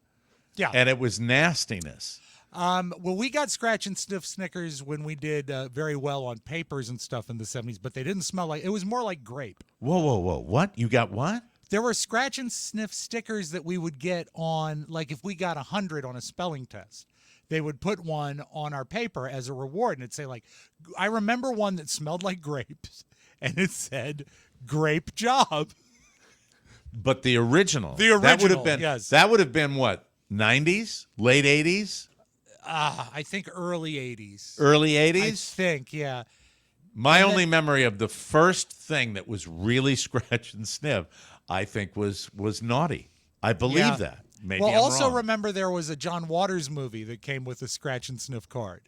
Yeah. And it was nastiness. Well, we got scratch and sniff Snickers when we did very well on papers and stuff in the 70s, but they didn't smell like, it was more like grape. Whoa. What? You got what? There were scratch and sniff stickers that we would get on, like if we got 100 on a spelling test, they would put one on our paper as a reward. And it'd say like, I remember one that smelled like grapes and it said grape job. But the original. Yes. That would have been what? 90s? Late 80s? I think early 80s. Early 80s? I think, yeah. My only memory of the first thing that was really scratch and sniff, I think, was naughty. I believe that. Maybe I'm also wrong. remember there was a John Waters movie that came with a scratch and sniff card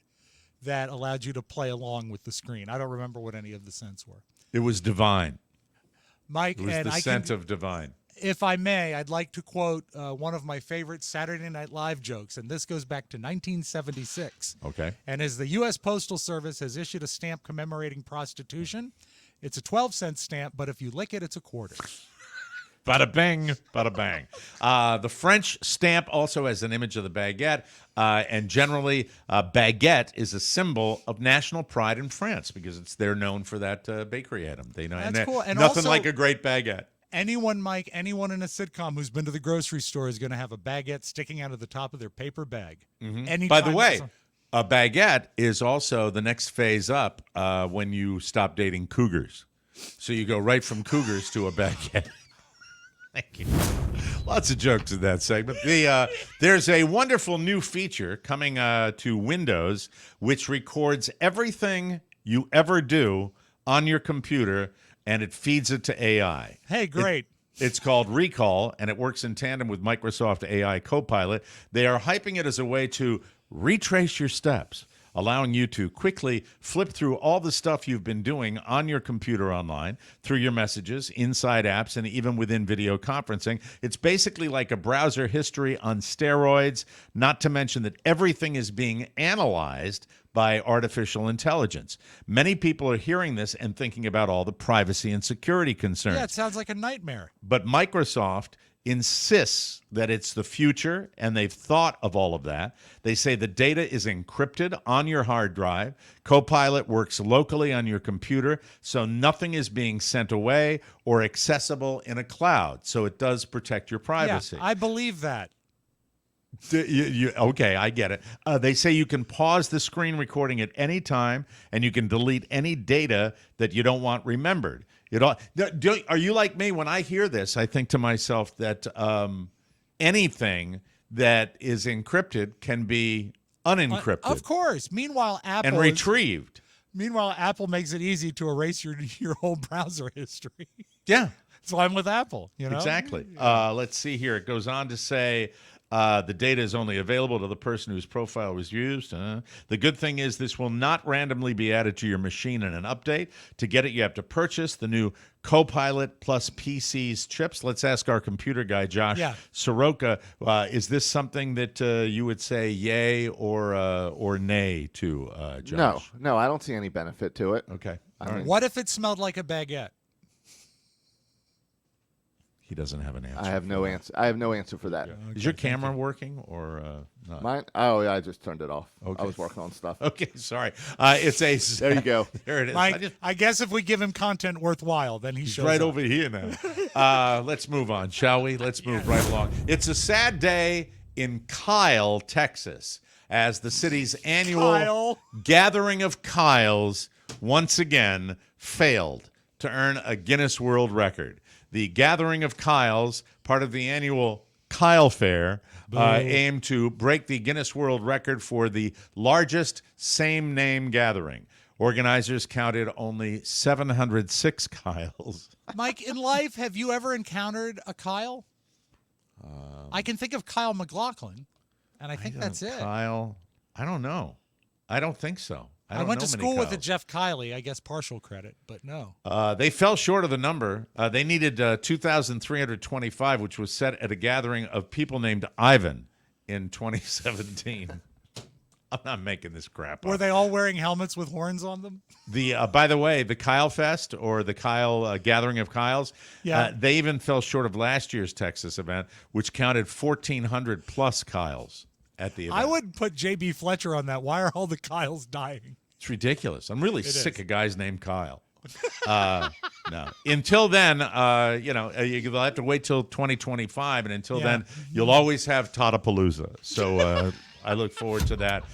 that allowed you to play along with the screen. I don't remember what any of the scents were. It was divine. Mike, it was and the scent of divine. If I may, I'd like to quote one of my favorite Saturday Night Live jokes, and this goes back to 1976. Okay. And as the U.S. Postal Service has issued a stamp commemorating prostitution, it's a 12-cent stamp, but if you lick it, it's a quarter. Bada bing, bada bang. The French stamp also has an image of the baguette, and generally, baguette is a symbol of national pride in France because they're known for that bakery item. They know That's cool. And nothing also, like a great baguette. Anyone in a sitcom who's been to the grocery store is going to have a baguette sticking out of the top of their paper bag. Mm-hmm. By the way, a baguette is also the next phase up when you stop dating cougars. So you go right from cougars to a baguette. Thank you. Lots of jokes in that segment. There's a wonderful new feature coming to Windows which records everything you ever do on your computer, and it feeds it to AI. Hey, great. It's called Recall, and it works in tandem with Microsoft AI Copilot. They are hyping it as a way to retrace your steps, allowing you to quickly flip through all the stuff you've been doing on your computer online, through your messages, inside apps, and even within video conferencing. It's basically like a browser history on steroids, not to mention that everything is being analyzed by artificial intelligence. Many people are hearing this and thinking about all the privacy and security concerns. Yeah, it sounds like a nightmare. But Microsoft insists that it's the future, and they've thought of all of that. They say the data is encrypted on your hard drive. Copilot works locally on your computer, so nothing is being sent away or accessible in a cloud. So it does protect your privacy. Yeah, I believe that. Okay, I get it. They say you can pause the screen recording at any time, and you can delete any data that you don't want remembered. Are you like me? When I hear this, I think to myself that anything that is encrypted can be unencrypted. Of course. Meanwhile, Apple and retrieved. Meanwhile, Apple makes it easy to erase your whole browser history. Yeah. So I'm with Apple, you know? Exactly. Let's see here. It goes on to say the data is only available to the person whose profile was used. The good thing is this will not randomly be added to your machine in an update. To get it, you have to purchase the new Copilot plus PC's chips. Let's ask our computer guy, Josh Soroka. Is this something that you would say yay or nay to, Josh? No, I don't see any benefit to it. Okay. What if it smelled like a baguette? He doesn't have an answer. I have no answer. I have no answer for that. Okay, is your camera working or not? Mine? Oh, yeah, I just turned it off. Okay. I was working on stuff. Okay, sorry. It's a. There you go. There it is. Mike, I guess if we give him content worthwhile, then he's right up. over here now. Let's move on, shall we? Let's move right along. It's a sad day in Kyle, Texas, as the city's annual gathering of Kyles once again failed to earn a Guinness World Record. The Gathering of Kyles, part of the annual Kyle Fair, aimed to break the Guinness World Record for the largest same-name gathering. Organizers counted only 706 Kyles. Mike, in life, have you ever encountered a Kyle? I can think of Kyle McLaughlin, and I think that's it. Kyle, I don't know. I don't think so. I went to school with a Jeff Kiley, I guess partial credit, but no. They fell short of the number. They needed 2,325, which was set at a gathering of people named Ivan in 2017. I'm not making this crap up. Were they all wearing helmets with horns on them? By the way, the Kyle Fest or the Kyle Gathering of Kyles, they even fell short of last year's Texas event, which counted 1,400 plus Kyles at the event. I would put J.B. Fletcher on that. Why are all the Kyles dying? It's ridiculous. I'm really sick of guys named Kyle. No. Until then, you'll have to wait till 2025, and until then, you'll always have Todapalooza. So I look forward to that.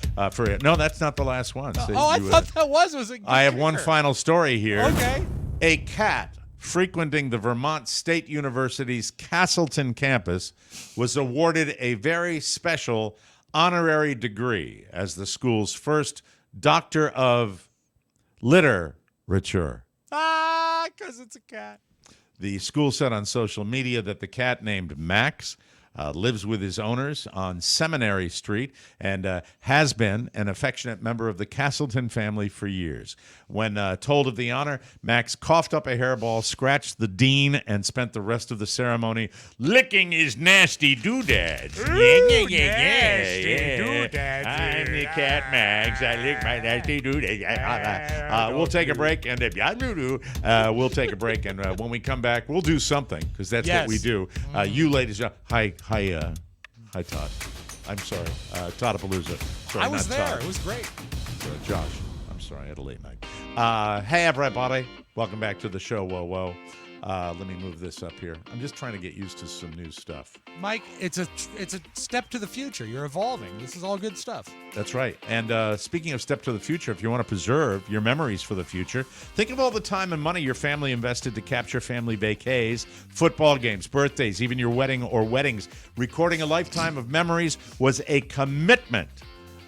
No, that's not the last one. So I thought that was it. I have one final story here. Okay. A cat frequenting the Vermont State University's Castleton campus was awarded a very special honorary degree as the school's first Doctor of Literature. Because it's a cat. The school said on social media that the cat named Max lives with his owners on Seminary Street and has been an affectionate member of the Castleton family for years. When told of the honor, Max coughed up a hairball, scratched the dean, and spent the rest of the ceremony licking his nasty doodads. Doodads. I'm the cat Max. I lick my nasty doodads. We'll take a break, and we'll take a break, and when we come back, we'll do something because that's what we do. You ladies, hi, Todd. I'm sorry, Todapalooza. Sorry, I was not there. Todd. It was great. Josh, I'm sorry, I had a late night. Hey, everybody. Welcome back to the show. Whoa. Let me move this up here. I'm just trying to get used to some new stuff. Mike, it's a step to the future. You're evolving. This is all good stuff. That's right. And speaking of step to the future, if you want to preserve your memories for the future, think of all the time and money your family invested to capture family vacays, football games, birthdays, even your wedding or weddings. Recording a lifetime of memories was a commitment.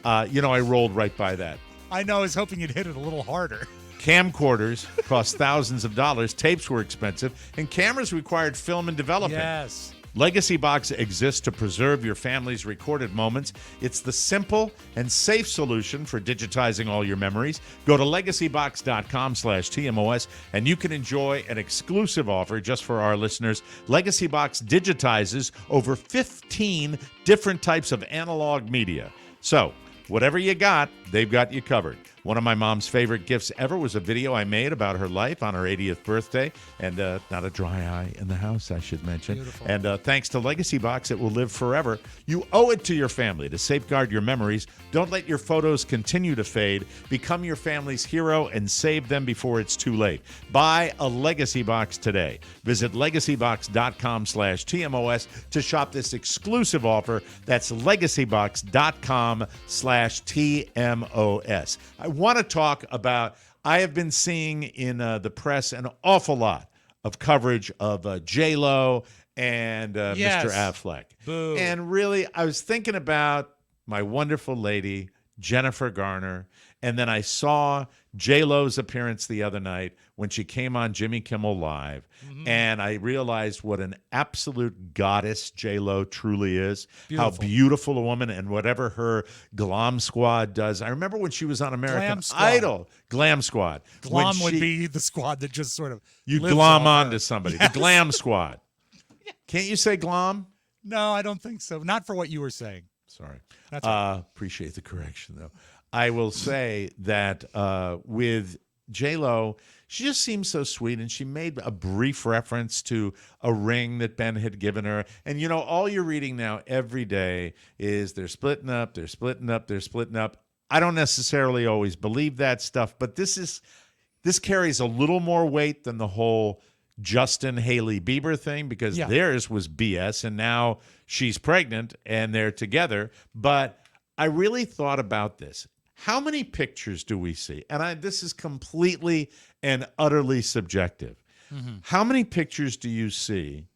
I rolled right by that. I know. I was hoping you'd hit it a little harder. Camcorders cost thousands of dollars. Tapes were expensive. And cameras required film and development. Yes. Legacy Box exists to preserve your family's recorded moments. It's the simple and safe solution for digitizing all your memories. Go to legacybox.com/TMOS and you can enjoy an exclusive offer just for our listeners. Legacy Box digitizes over 15 different types of analog media. So, whatever you got, they've got you covered. One of my mom's favorite gifts ever was a video I made about her life on her 80th birthday. And not a dry eye in the house, I should mention. Beautiful. And thanks to Legacy Box, it will live forever. You owe it to your family to safeguard your memories. Don't let your photos continue to fade. Become your family's hero and save them before it's too late. Buy a Legacy Box today. Visit legacybox.com/TMOS to shop this exclusive offer. That's legacybox.com/TMOS. I want to talk about, I have been seeing in the press an awful lot of coverage of J-Lo and Yes. Mr. Affleck. Boo. And really, I was thinking about my wonderful lady, Jennifer Garner, and then I saw J-Lo's appearance the other night when she came on Jimmy Kimmel Live, and I realized what an absolute goddess J-Lo truly is, how beautiful a woman, and whatever her Glam Squad does. I remember when she was on American Idol. Glam Squad. Glam would be the squad that just sort of You lives glom off on her. to somebody. Yes. The Glam Squad. Can't you say glom? No, I don't think so. Not for what you were saying. Sorry. That's right. Appreciate the correction, though. I will say that with J-Lo, she just seems so sweet, and she made a brief reference to a ring that Ben had given her. And, you know, all you're reading now every day is they're splitting up, they're splitting up, they're splitting up. I don't necessarily always believe that stuff, but this carries a little more weight than the whole Justin Hailey Bieber thing, because theirs was BS, and now she's pregnant and they're together. But I really thought about this. How many pictures do we see? And this is completely and utterly subjective. How many pictures do you see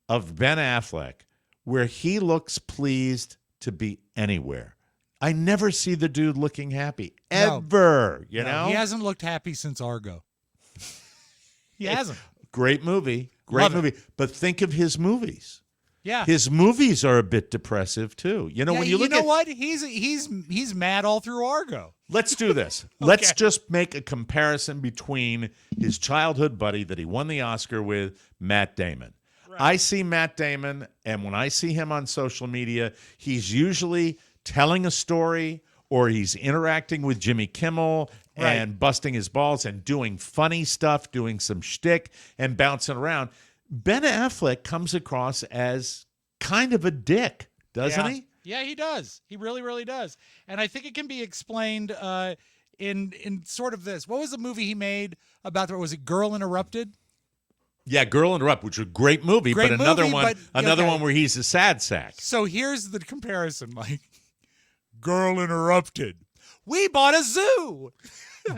of Ben Affleck where he looks pleased to be anywhere? I never see the dude looking happy, ever, you know? He hasn't looked happy since Argo. He hasn't. Great movie. Great movie. But think of his movies. Yeah. His movies are a bit depressive too. You know, when you look at what? He's mad all through Argo. Let's do this. Let's just make a comparison between his childhood buddy that he won the Oscar with, Matt Damon. Right. I see Matt Damon, and when I see him on social media, he's usually telling a story, or he's interacting with Jimmy Kimmel and busting his balls and doing funny stuff, doing some shtick and bouncing around. Ben Affleck comes across as kind of a dick, doesn't he? Yeah, he does. He really, really does. And I think it can be explained in sort of this. What was the movie he made about, was it Girl Interrupted? Yeah, Girl Interrupted, which was a great movie, but another one where he's a sad sack. So here's the comparison, Mike. Girl Interrupted. We bought a zoo.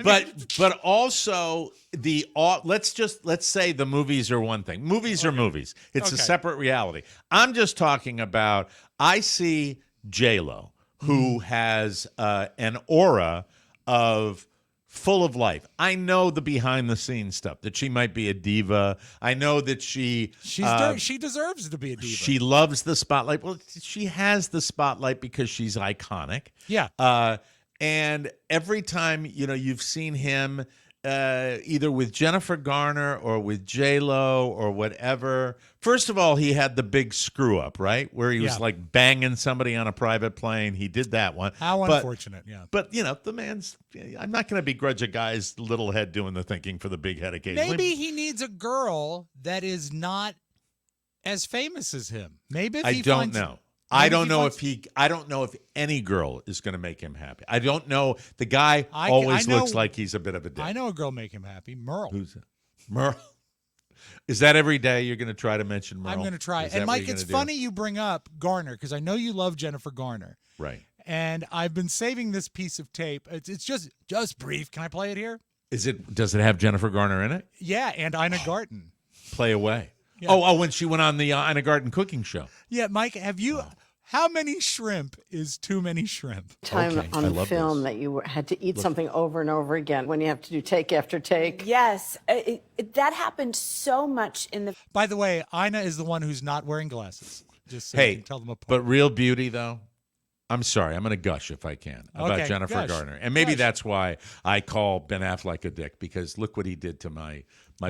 But also let's say the movies are one thing. Movies are movies. It's a separate reality. I'm just talking about, I see J-Lo, who has an aura of full of life. I know the behind the scenes stuff, that she might be a diva. I know that she deserves to be a diva. She loves the spotlight. Well, she has the spotlight because she's iconic. Yeah. And every time, you know, you've seen him either with Jennifer Garner or with J-Lo or whatever. First of all, he had the big screw up, right? Where he was like banging somebody on a private plane. He did that one. How unfortunate, yeah. But, you know, the man's, I'm not going to begrudge a guy's little head doing the thinking for the big head occasionally. Maybe he needs a girl that is not as famous as him. Maybe if I don't know. I don't know if any girl is going to make him happy. I don't know. The guy always looks like he's a bit of a dick. I know a girl make him happy. Merle. Who's that? Merle. Is that every day you're going to try to mention Merle? I'm going to try. And Mike, it's funny you bring up Garner, because I know you love Jennifer Garner. Right. And I've been saving this piece of tape. It's just brief. Can I play it here? Does it have Jennifer Garner in it? Yeah, and Ina Garten. Play away. Yeah. Oh, when she went on the Ina Garten cooking show. Yeah, Mike, have you... How many shrimp is too many shrimp? Time on film that you had to eat something over and over again when you have to do take after take. Yes, that happened so much in the... By the way, Ina is the one who's not wearing glasses. Just so you can tell them apart. But real beauty, though, I'm sorry, I'm going to gush if I can about Jennifer Garner. And maybe that's why I call Ben Affleck a dick, because look what he did to my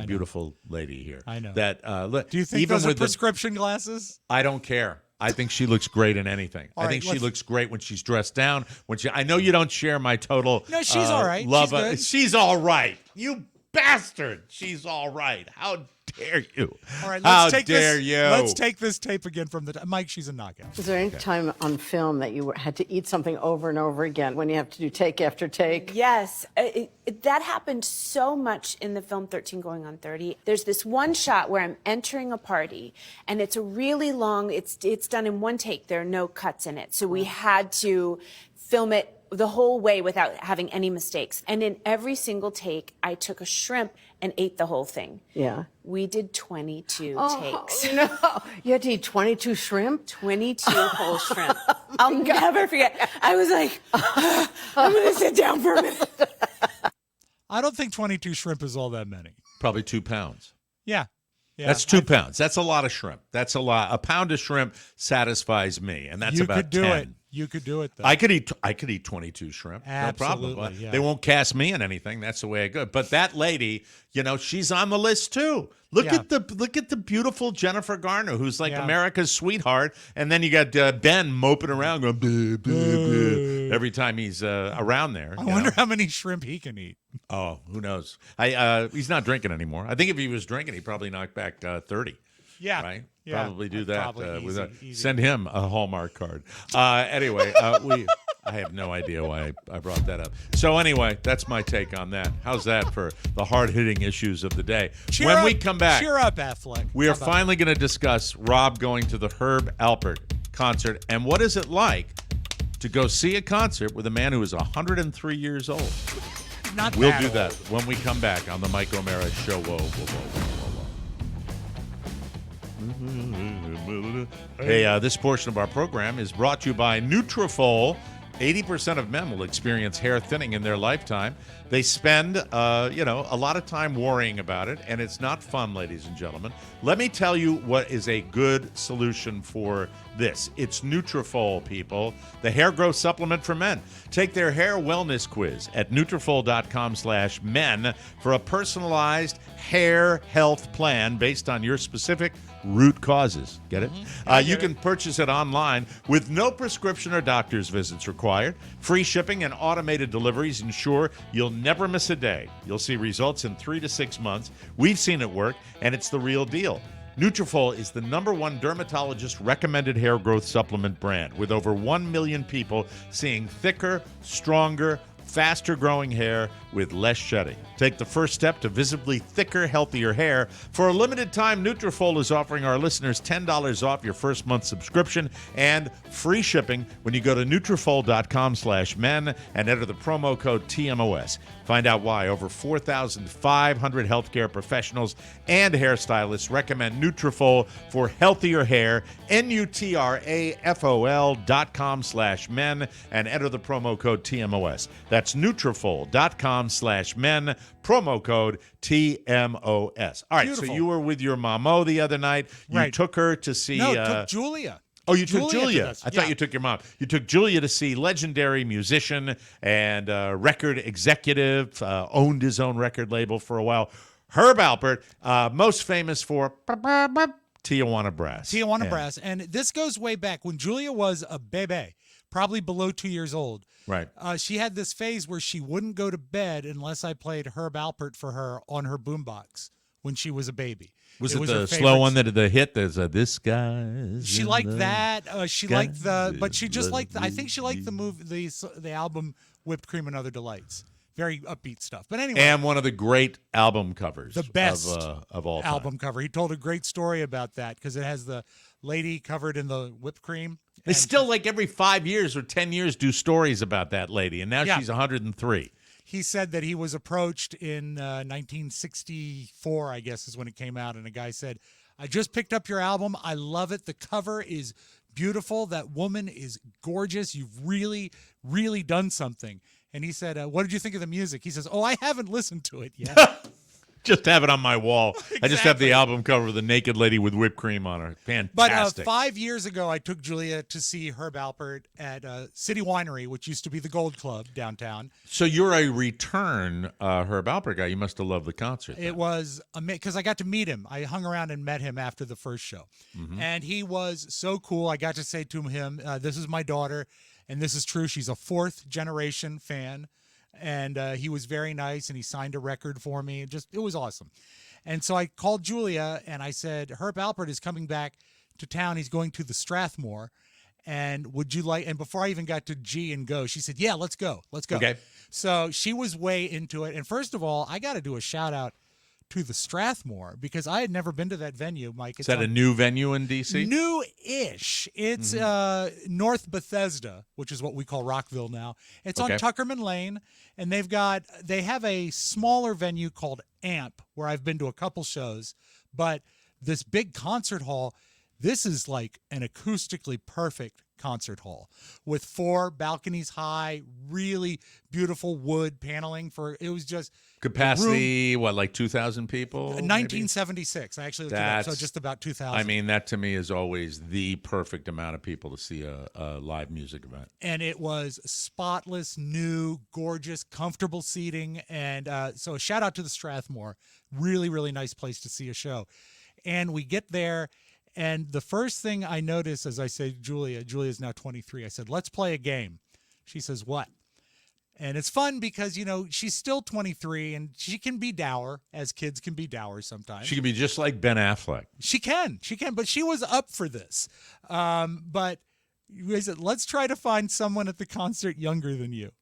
beautiful lady here. I know. Do you think even those are with prescription glasses? I don't care. I think she looks great in anything. I think she looks great when she's dressed down. I know you don't share my total. No, she's all right. Love. She's good. She's all right. You bastard. She's all right. How dare you? All right. How dare you? Let's take this tape again from Mike. She's a knockout. Was there any time on film that you had to eat something over and over again when you have to do take after take? Yes, that happened so much in the film 13 Going on 30. There's this one shot where I'm entering a party, and it's a really long. It's done in one take. There are no cuts in it, so we had to film it the whole way without having any mistakes. And in every single take, I took a shrimp and ate the whole thing. Yeah. We did 22 takes. No, you had to eat 22 shrimp? 22 whole shrimp. I'll never forget. I was like, I'm going to sit down for a minute. I don't think 22 shrimp is all that many. Probably 2 pounds. Yeah. That's 2 pounds. That's a lot of shrimp. That's a lot. A pound of shrimp satisfies me, and that's about 10. You could do it, though. I could eat 22 shrimp. Absolutely, no problem. yeah. They won't cast me in anything. That's the way I go. But that lady, she's on the list too. Look at the beautiful Jennifer Garner, who's like America's sweetheart, and then you got Ben moping around going bleh, bleh, bleh, every time he's around there. I wonder how many shrimp he can eat. Oh, who knows? He's not drinking anymore. I think if he was drinking, he'd probably knock back 30. Yeah. Right? Yeah. Probably do that. Probably easy. Send him a Hallmark card. Anyway, I have no idea why I brought that up. So anyway, that's my take on that. How's that for the hard-hitting issues of the day? When we come back, cheer up, Affleck. We are finally going to discuss Robb going to the Herb Alpert concert, and what is it like to go see a concert with a man who is 103 years old? We'll do that when we come back on the Mike O'Mara Show. Whoa, whoa, whoa, whoa. Hey, this portion of our program is brought to you by Nutrafol. 80% of men will experience hair thinning in their lifetime. They spend, a lot of time worrying about it, and it's not fun, ladies and gentlemen. Let me tell you what is a good solution for this. It's Nutrafol, people, the hair growth supplement for men. Take their hair wellness quiz at Nutrafol.com/men for a personalized hair health plan based on your specific root causes. Get it? You can purchase it online with no prescription or doctor's visits required. Free shipping and automated deliveries ensure you'll never miss a day. You'll see results in 3 to 6 months. We've seen it work, and it's the real deal. Nutrafol is the #1 dermatologist-recommended hair growth supplement brand, with over 1 million people seeing thicker, stronger, faster-growing hair with less shedding. Take the first step to visibly thicker, healthier hair. For a limited time, Nutrafol is offering our listeners $10 off your first month subscription and free shipping when you go to Nutrafol.com/men and enter the promo code TMOS. Find out why over 4,500 healthcare professionals and hairstylists recommend Nutrafol for healthier hair. Nutrafol.com/men and enter the promo code TMOS. That's Nutrafol.com/men, promo code TMOS. All right, Beautiful. So you were with your mamo the other night. You took her to see... took Julia. Oh, you took Julia. I thought Yeah. you took your mom. You took Julia to see legendary musician and record executive, owned his own record label for a while, Herb Alpert, most famous for Tijuana Brass. Tijuana Brass. And this goes way back when Julia was a baby, probably below 2 years old. Right. She had this phase where she wouldn't go to bed unless I played Herb Alpert for her on her boombox when she was a baby. Was it her the favorite slow one that the hit? There's this guy. She liked that. She liked but she just liked. I think she liked the album "Whipped Cream and Other Delights." Very upbeat stuff. But anyway, and one of the great album covers, the best of all time. album cover. He told a great story about that because it has the lady covered in the whipped cream. They still, like every 5 years or 10 years, do stories about that lady, and now she's 103. He said that he was approached in 1964, I guess is when it came out, and a guy said, I just picked up your album. I love it. The cover is beautiful. That woman is gorgeous. You've really, really done something. And he said, what did you think of the music? He says, I haven't listened to it yet. Just have it on my wall. Exactly. I just have the album cover with a naked lady with whipped cream on her. Fantastic. But 5 years ago, I took Julia to see Herb Alpert at City Winery, which used to be the Gold Club downtown. So you're a return Herb Alpert guy. You must have loved the concert. It was because I got to meet him. I hung around and met him after the first show. Mm-hmm. And he was so cool. I got to say to him, this is my daughter, and this is true. She's a fourth-generation fan. And he was very nice, and he signed a record for me. It was awesome. And so I called Julia, and I said, Herb Alpert is coming back to town. He's going to the Strathmore. And would you like, and before I even got to G and go, she said, yeah, let's go. Let's go. Okay. So she was way into it. And first of all, I got to do a shout out to the Strathmore because I had never been to that venue, Mike. Is that a new venue in D.C.? New-ish. It's North Bethesda, which is what we call Rockville now. It's on Tuckerman Lane, and they have a smaller venue called Amp, where I've been to a couple shows. But this big concert hall, this is like an acoustically perfect concert hall with 4 balconies high, really beautiful wood paneling it was just capacity, what, like 2,000 people? 1976. I actually looked it up, so just about 2,000. I mean, that to me is always the perfect amount of people to see a live music event. And it was spotless, new, gorgeous, comfortable seating. And so a shout out to the Strathmore. Really, really nice place to see a show. And we get there, and the first thing I notice as I say, Julia's now 23. I said, let's play a game. She says, what? And it's fun because, she's still 23 and she can be dour, as kids can be dour sometimes. She can be just like Ben Affleck. She can, but she was up for this. But I said, let's try to find someone at the concert younger than you.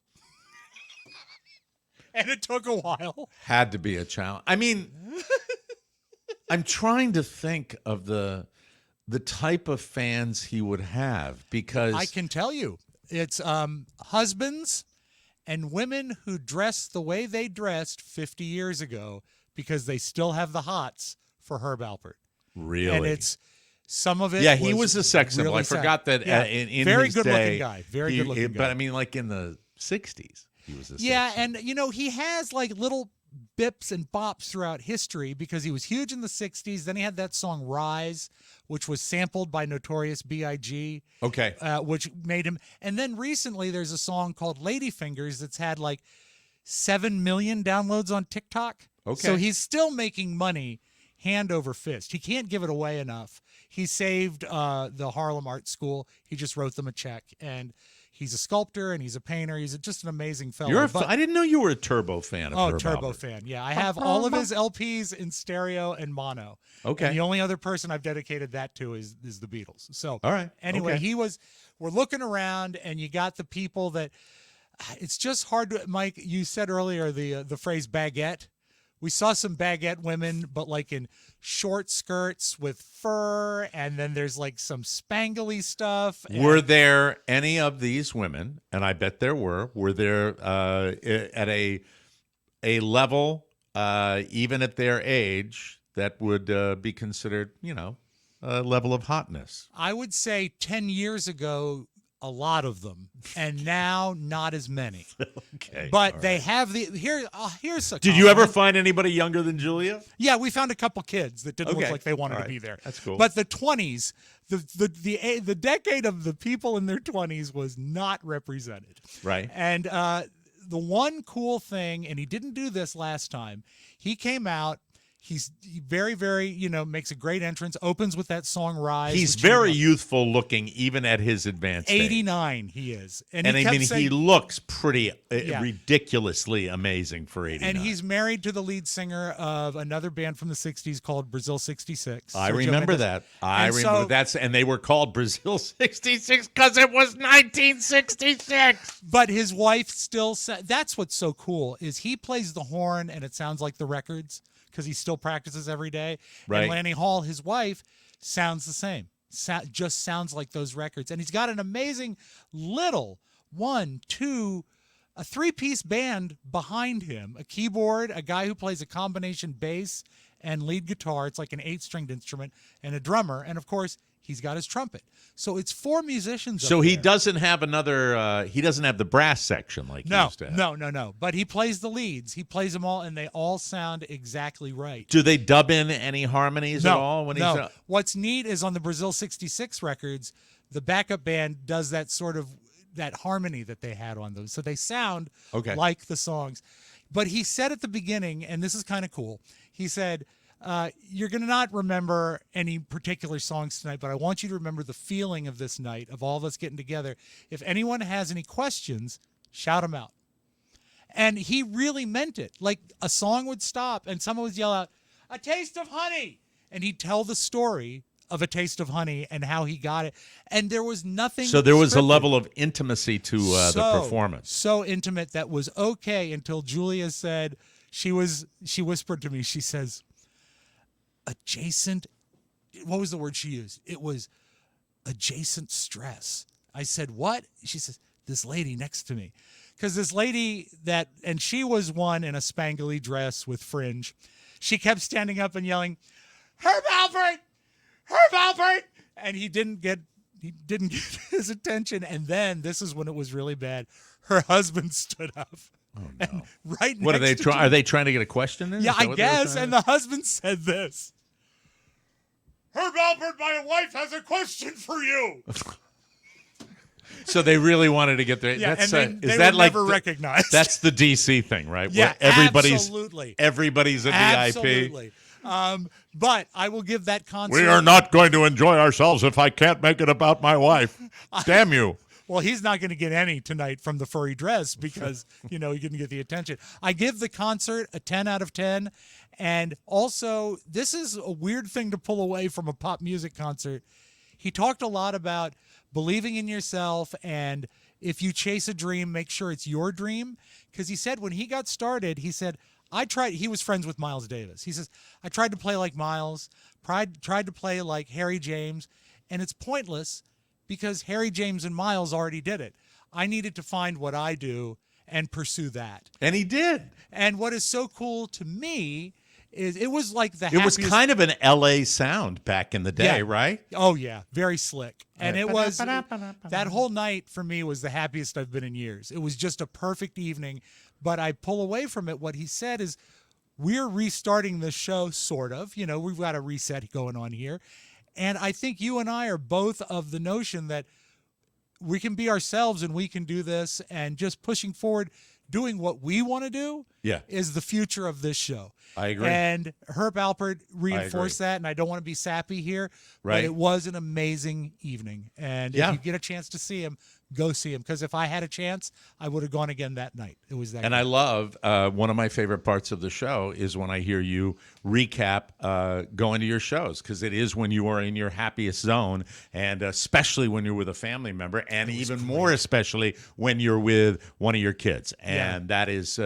And it took a while. Had to be a challenge. I mean, I'm trying to think of the type of fans he would have, because I can tell you, it's husbands and women who dress the way they dressed 50 years ago because they still have the hots for Herb Alpert. Really? And it's some of it. Yeah, he was a sex symbol. I forgot that in very his good day, looking guy. Very good looking guy. But I mean, like in the 60s, he was a sex yeah, symbol. and he has like little bips and bops throughout history because he was huge in the 60s. Then he had that song Rise, which was sampled by Notorious B.I.G. Okay. Which made him. And then recently there's a song called Ladyfingers that's had like 7 million downloads on TikTok. Okay. So he's still making money hand over fist. He can't give it away enough. He saved the Harlem Art School. He just wrote them a check. And he's a sculptor and he's a painter. He's just an amazing fellow. I didn't know you were a Turbo fan of Herb Turbo Alpert. fan. Yeah, I have all of his LPs in stereo and mono. Okay. And the only other person I've dedicated that to is the Beatles. So all right. Anyway, okay. we're looking around and you got the people that it's just hard to, Mike, you said earlier the phrase baguette. We saw some baguette women, but like in short skirts with fur, and then there's like some spangly stuff. Were there any of these women, and I bet there were there at a level, even at their age, that would be considered, a level of hotness? I would say 10 years ago, a lot of them, and now not as many. Okay, but they have here's a. Did you ever find anybody younger than Julia? Yeah, we found a couple kids that didn't look like they wanted to be there. That's cool. But the 20s, the decade of the people in their 20s was not represented. Right. And the one cool thing, and he didn't do this last time, he came out. He's very, very, makes a great entrance, opens with that song Rise. He's very youthful looking, even at his advanced age. 89 he is. And I mean, he looks pretty ridiculously amazing for 89. And he's married to the lead singer of another band from the 60s called Brazil 66. I remember that. And they were called Brazil 66 because it was 1966. But his wife still said, that's what's so cool, is he plays the horn and it sounds like the records, because he still practices every day. Right. And Lanny Hall, his wife, sounds the same. Just sounds like those records. And he's got an amazing little a 3-piece band behind him, a keyboard, a guy who plays a combination bass and lead guitar. It's like an 8-stringed instrument, and a drummer. And, of course, he's got his trumpet. So it's 4 musicians. So he doesn't have another. He doesn't have the brass section like he used to have. No. But he plays the leads. He plays them all, and they all sound exactly right. Do they dub in any harmonies at all? No. What's neat is on the Brazil 66 records, the backup band does that sort of that harmony that they had on those, so they sound like the songs. But he said at the beginning, and this is kind of cool. He said, you're going to not remember any particular songs tonight, but I want you to remember the feeling of this night, of all of us getting together. If anyone has any questions, shout them out. And he really meant it. Like, a song would stop, and someone would yell out, "A taste of honey!" And he'd tell the story of A Taste of Honey and how he got it. And there was nothing So there was scripted. a level of intimacy to the performance. So intimate that was okay until Julia said, She whispered to me, she says, adjacent, what was the word she used? It was adjacent stress. I said, what? She says, this lady next to me. Because this lady and she was one in a spangly dress with fringe. She kept standing up and yelling, Herb Alpert! Herb Alpert! And he didn't get his attention. And then, this is when it was really bad, her husband stood up. Oh, no. And right what next are they are they trying to get a question in? Yeah, I guess. And the husband said this. Herb Alpert, my wife has a question for you. So they really wanted to get there. Yeah, that's, and they is that were like never recognized. That's the DC thing, right? Yeah, where absolutely. Everybody's a VIP. Absolutely. But I will give that concert. We are not going to enjoy ourselves if I can't make it about my wife. Damn you. Well, he's not going to get any tonight from the furry dress because, he didn't get the attention. I give the concert a 10 out of 10. And also, this is a weird thing to pull away from a pop music concert. He talked a lot about believing in yourself, and if you chase a dream, make sure it's your dream. Because he said when he got started, he said, he was friends with Miles Davis. He says, I tried to play like Miles, tried to play like Harry James, and it's pointless because Harry James and Miles already did it. I needed to find what I do and pursue that. And he did. And what is so cool to me is it was like it was kind of an LA sound back in the day, right? Oh yeah, very slick. And it was that whole night for me was the happiest I've been in years. It was just a perfect evening. But I pull away from it. What he said is, we're restarting this show, sort of. We've got a reset going on here. And I think you and I are both of the notion that we can be ourselves and we can do this, and just pushing forward, doing what we want to do is the future of this show. I agree. And Herb Alpert reinforced that, and I don't want to be sappy here, right. But it was an amazing evening. And if you get a chance to see him, go see him. Because if I had a chance, I would have gone again that night. It was that. And good. I love, one of my favorite parts of the show is when I hear you recap going to your shows, because it is when you are in your happiest zone, and especially when you're with a family member, and even more especially when you're with one of your kids. And that is,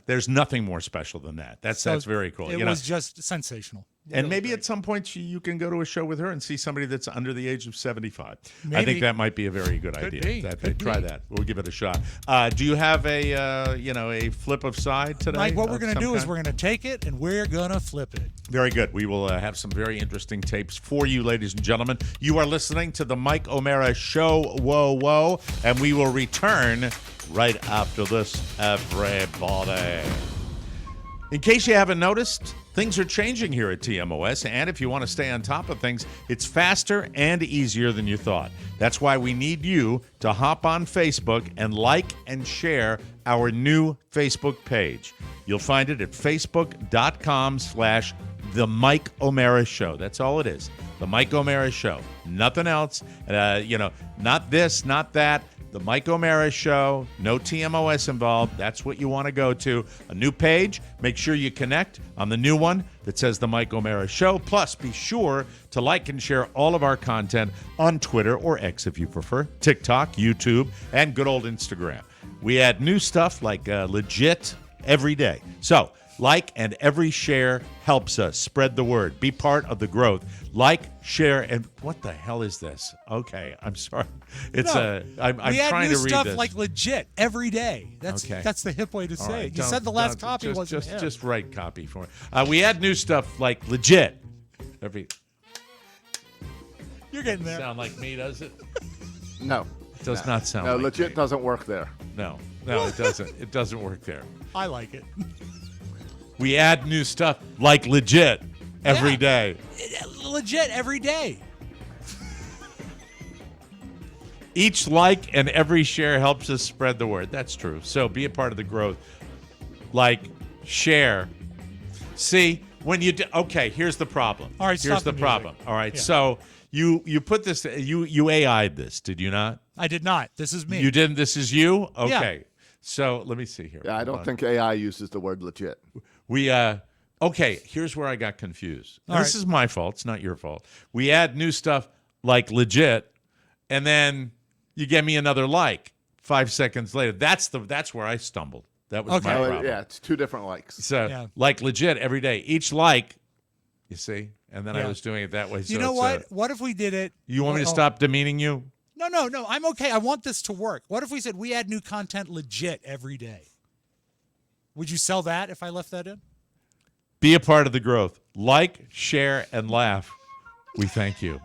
there's nothing more special than that. That's very cool. It was just sensational. And maybe at some point you can go to a show with her and see somebody that's under the age of 75. Maybe. I think that might be a very good idea. Try that. We'll give it a shot. Do you have a flip of side today? Mike, what we're going to do is we're going to take it and we're going to flip it. Very good. We will have some very interesting tapes for you, ladies and gentlemen. You are listening to the Mike O'Mara Show. Whoa, whoa. And we will return right after this, everybody. In case you haven't noticed, things are changing here at TMOS, and if you want to stay on top of things, it's faster and easier than you thought. That's why we need you to hop on Facebook and like and share our new Facebook page. You'll find it at facebook.com/The Mike O'Mara Show. That's all it is. The Mike O'Mara Show. Nothing else. Not this, not that. The Mike O'Mara Show, no TMOS involved. That's what you want to go to. A new page. Make sure you connect on the new one that says The Mike O'Mara Show. Plus, be sure to like and share all of our content on Twitter, or X if you prefer, TikTok, YouTube, and good old Instagram. We add new stuff like legit every day. So, like and every share helps us spread the word. Be part of the growth. Like, share, and what the hell is this? Okay, I'm sorry. I'm trying to read this. We add new stuff like legit every day. That's the hip way to say it. You said the last copy wasn't hip. Just write copy for it. We add new stuff like legit every. You're getting there. Sound like me, does it? No. It does not sound like me. Legit doesn't work there. No, it doesn't. It doesn't work there. I like it. We add new stuff like legit every day. Legit every day. Each like and every share helps us spread the word. That's true. So be a part of the growth. Like, share. See, when you do, okay, here's the problem. All right, here's the problem. All right, so you put this, you AI'd this, did you not? I did not. This is me. You didn't? This is you? Okay. Yeah. So let me see here. Yeah, I don't think AI uses the word legit. Okay, here's where I got confused. This is my fault. It's not your fault. We add new stuff like legit, and then you give me another like 5 seconds later. That's where I stumbled. That was my problem. Yeah, it's 2 different likes. So, like legit every day. Each like, you see? And then I was doing it that way. You know what? What if we did it? You want me to stop demeaning you? No. I'm okay. I want this to work. What if we said we add new content legit every day? Would you sell that if I left that in? Be a part of the growth. Like, share, and laugh. We thank you.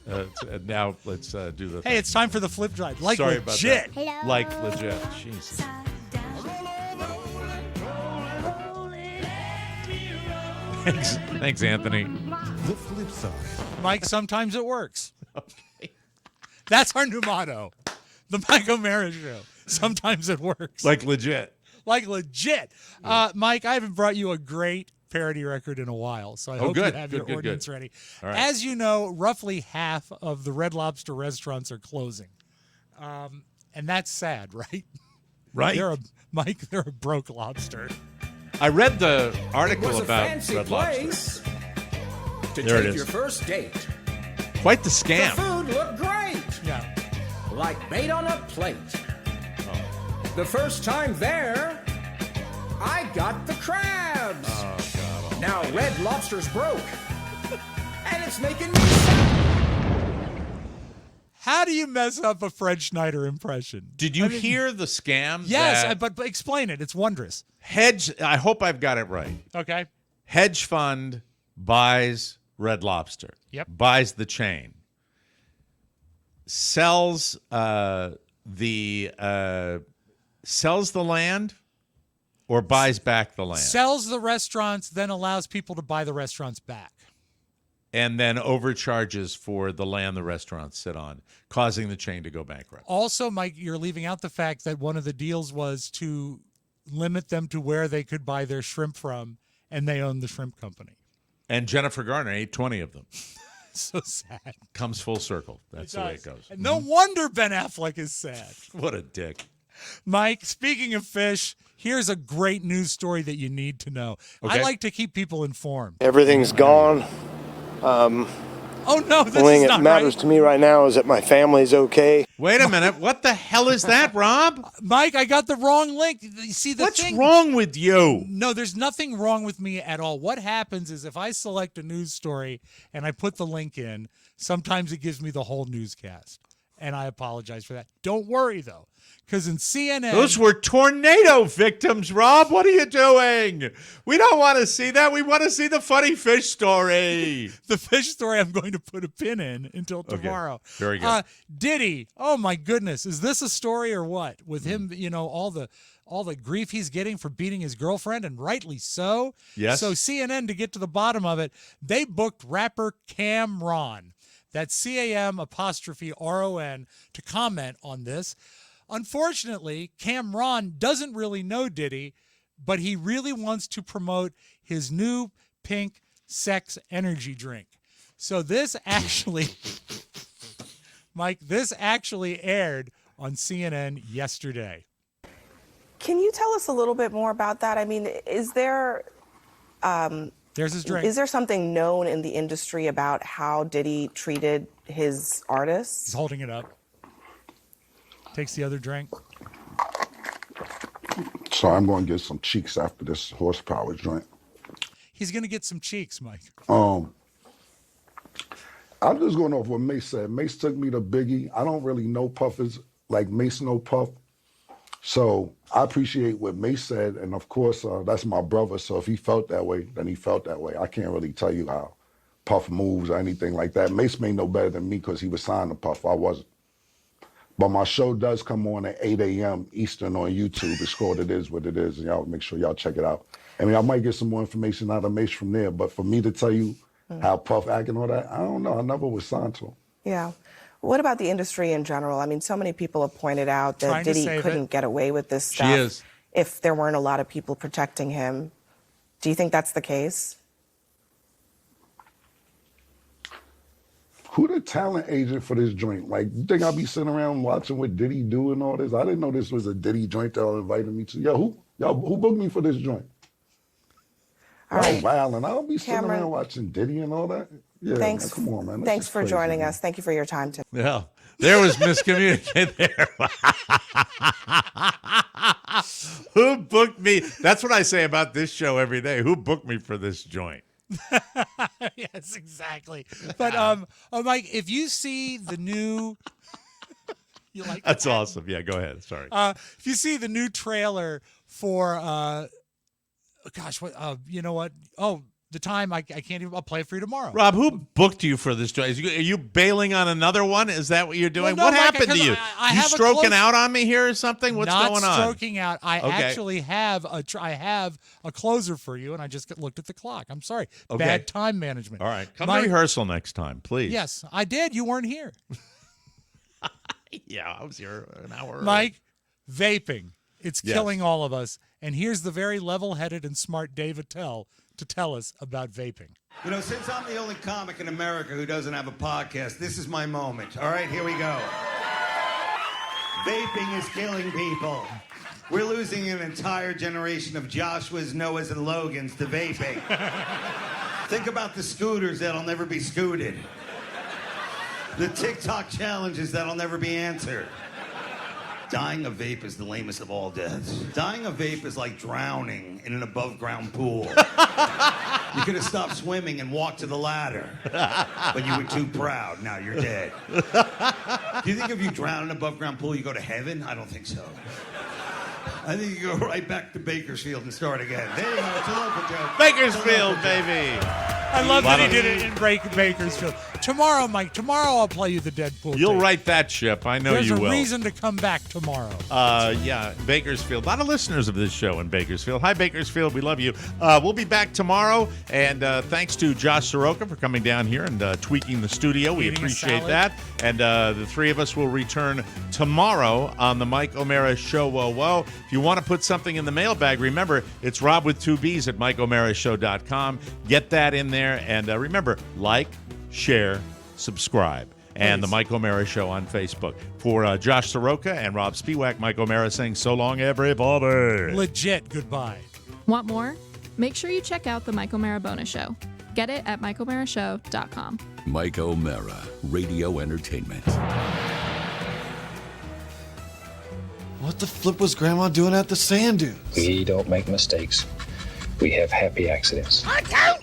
And now let's do the thing. Hey, it's time for the flip drive. Like Sorry legit. About that. Like legit. Jesus. Thanks, Anthony. The flip side. Mike, sometimes it works. Okay. That's our new motto. The Mike O'Mara Show. Sometimes it works. Like legit. Like legit. Mike, I haven't brought you a great parody record in a while, so I hope you have your ordinance ready. All right. As you know, roughly half of the Red Lobster restaurants are closing. And that's sad, right? Right. They're a broke lobster. I read the article about Red Lobster. To there take your first date. Quite the scam. The food looked great. Yeah. Like bait on a plate. The first time there, I got the crabs. Oh, God. Now Red Lobster's broke. And it's making me sad. How do you mess up a Fred Schneider impression? Did you hear the scam? Yes, but explain it. It's wondrous. I hope I've got it right. Okay. Hedge fund buys Red Lobster. Yep. Buys the chain. Sells sells the land or buys back the land. Sells the restaurants, then allows people to buy the restaurants back. And then overcharges for the land the restaurants sit on, causing the chain to go bankrupt. Also, Mike, you're leaving out the fact that one of the deals was to limit them to where they could buy their shrimp from, and they own the shrimp company. And Jennifer Garner ate 20 of them. So sad. Comes full circle. That's the way it goes. And no wonder Ben Affleck is sad. What a dick. Mike, speaking of fish, here's a great news story that you need to know. Okay. I like to keep people informed. Everything's gone. Oh, no, this the only is thing not that matters right. to me right now is that my family's okay. Wait a minute. What the hell is that, Rob? Mike, I got the wrong link. You see, What's wrong with you? No, there's nothing wrong with me at all. What happens is if I select a news story and I put the link in, sometimes it gives me the whole newscast. And I apologize for that. Don't worry, though, because in CNN... Those were tornado victims, Rob. What are you doing? We don't want to see that. We want to see the funny fish story. The fish story I'm going to put a pin in until tomorrow. Okay. Very good. Diddy, oh my goodness. Is this a story or what? With him, all the grief he's getting for beating his girlfriend, and rightly so. Yes. So CNN, to get to the bottom of it, they booked rapper Cam'ron. That's CAM''RON to comment on this. Unfortunately, Cam'ron doesn't really know Diddy, but he really wants to promote his new pink sex energy drink. So this actually, Mike, this actually aired on CNN yesterday. Can you tell us a little bit more about that? I mean, is there... There's his drink. Is there something known in the industry about how Diddy treated his artists? He's holding it up. Takes the other drink. So I'm going to get some cheeks after this horsepower joint. He's going to get some cheeks, Mike. I'm just going off what Mace said. Mace took me to Biggie. I don't really know Puffers like Mace know Puff. So I appreciate what Mace said, and of course, that's my brother, so if he felt that way, then he felt that way. I can't really tell you how Puff moves or anything like that. Mace may know better than me because he was signed to Puff. I wasn't. But my show does come on at 8 a.m. Eastern on YouTube. It's called It Is What It Is, and y'all make sure y'all check it out. I mean, I might get some more information out of Mace from there, but for me to tell you how Puff act and all that, I don't know. I never was signed to him. Yeah. What about the industry in general? I mean, so many people have pointed out that Diddy couldn't get away with this stuff if there weren't a lot of people protecting him. Do you think that's the case? Who the talent agent for this joint? Like, you think I'll be sitting around watching what Diddy do and all this? I didn't know this was a Diddy joint that y'all invited me to. Who booked me for this joint? All right. Wow, and I'll be sitting around watching Diddy and all that. Yeah, thanks. Man, come on, man. Thanks for joining us. Thank you for your time today. Yeah, there was miscommunication there. Who booked booked me? That's what I say about this show every day. Who booked me for this joint? Yes, exactly. But Mike, if you see the new, you like that's awesome. Yeah, go ahead. Sorry. If you see the new trailer for, what? You know what? Oh, the time I can't even. I'll play it for you tomorrow. Rob, who booked you for this joint? Are you bailing on another one? Is that what you're doing? Well, no, what Mike, happened to you? You stroking out on me here or something? What's going on? Not stroking out. I actually have a closer for you, and I just looked at the clock. I'm sorry. Okay. Bad time management. All right. Come to rehearsal next time, please. Yes, I did. You weren't here. Yeah, I was here an hour early. Mike, vaping. It's killing all of us. And here's the very level-headed and smart Dave Attell to tell us about vaping. You know, since I'm the only comic in America who doesn't have a podcast, this is my moment. All right, here we go. Vaping is killing people. We're losing an entire generation of Joshuas, Noahs, and Logans to vaping. Think about the scooters that'll never be scooted. The TikTok challenges that'll never be answered. Dying of vape is the lamest of all deaths. Dying of vape is like drowning in an above-ground pool. You could have stopped swimming and walked to the ladder, but you were too proud. Now you're dead. Do you think if you drown in an above-ground pool, you go to heaven? I don't think so. I think you go right back to Bakersfield and start again. There you go. It's a local joke. Bakersfield, baby. I love that he did it in Bakersfield. Tomorrow, Mike, I'll play you the Deadpool. You'll write that ship. I know you will. There's a reason to come back tomorrow. Yeah, Bakersfield. A lot of listeners of this show in Bakersfield. Hi, Bakersfield. We love you. We'll be back tomorrow. And thanks to Josh Soroka for coming down here and tweaking the studio. We appreciate that. And the three of us will return tomorrow on the Mike O'Mara Show. Whoa. If you want to put something in the mailbag, remember, it's Rob with 2 B's at MikeO'MaraShow.com. Get that in there. And remember, like, share, subscribe, and the Mike O'Mara Show on Facebook. For Josh Soroka and Rob Spiewak, Mike O'Mara saying so long, everybody. Legit goodbye. Want more? Make sure you check out the Mike O'Mara Bonus Show. Get it at MikeO'MaraShow.com. Mike O'Mara, Radio Entertainment. What the flip was Grandma doing at the sand dunes? We don't make mistakes. We have happy accidents. I don't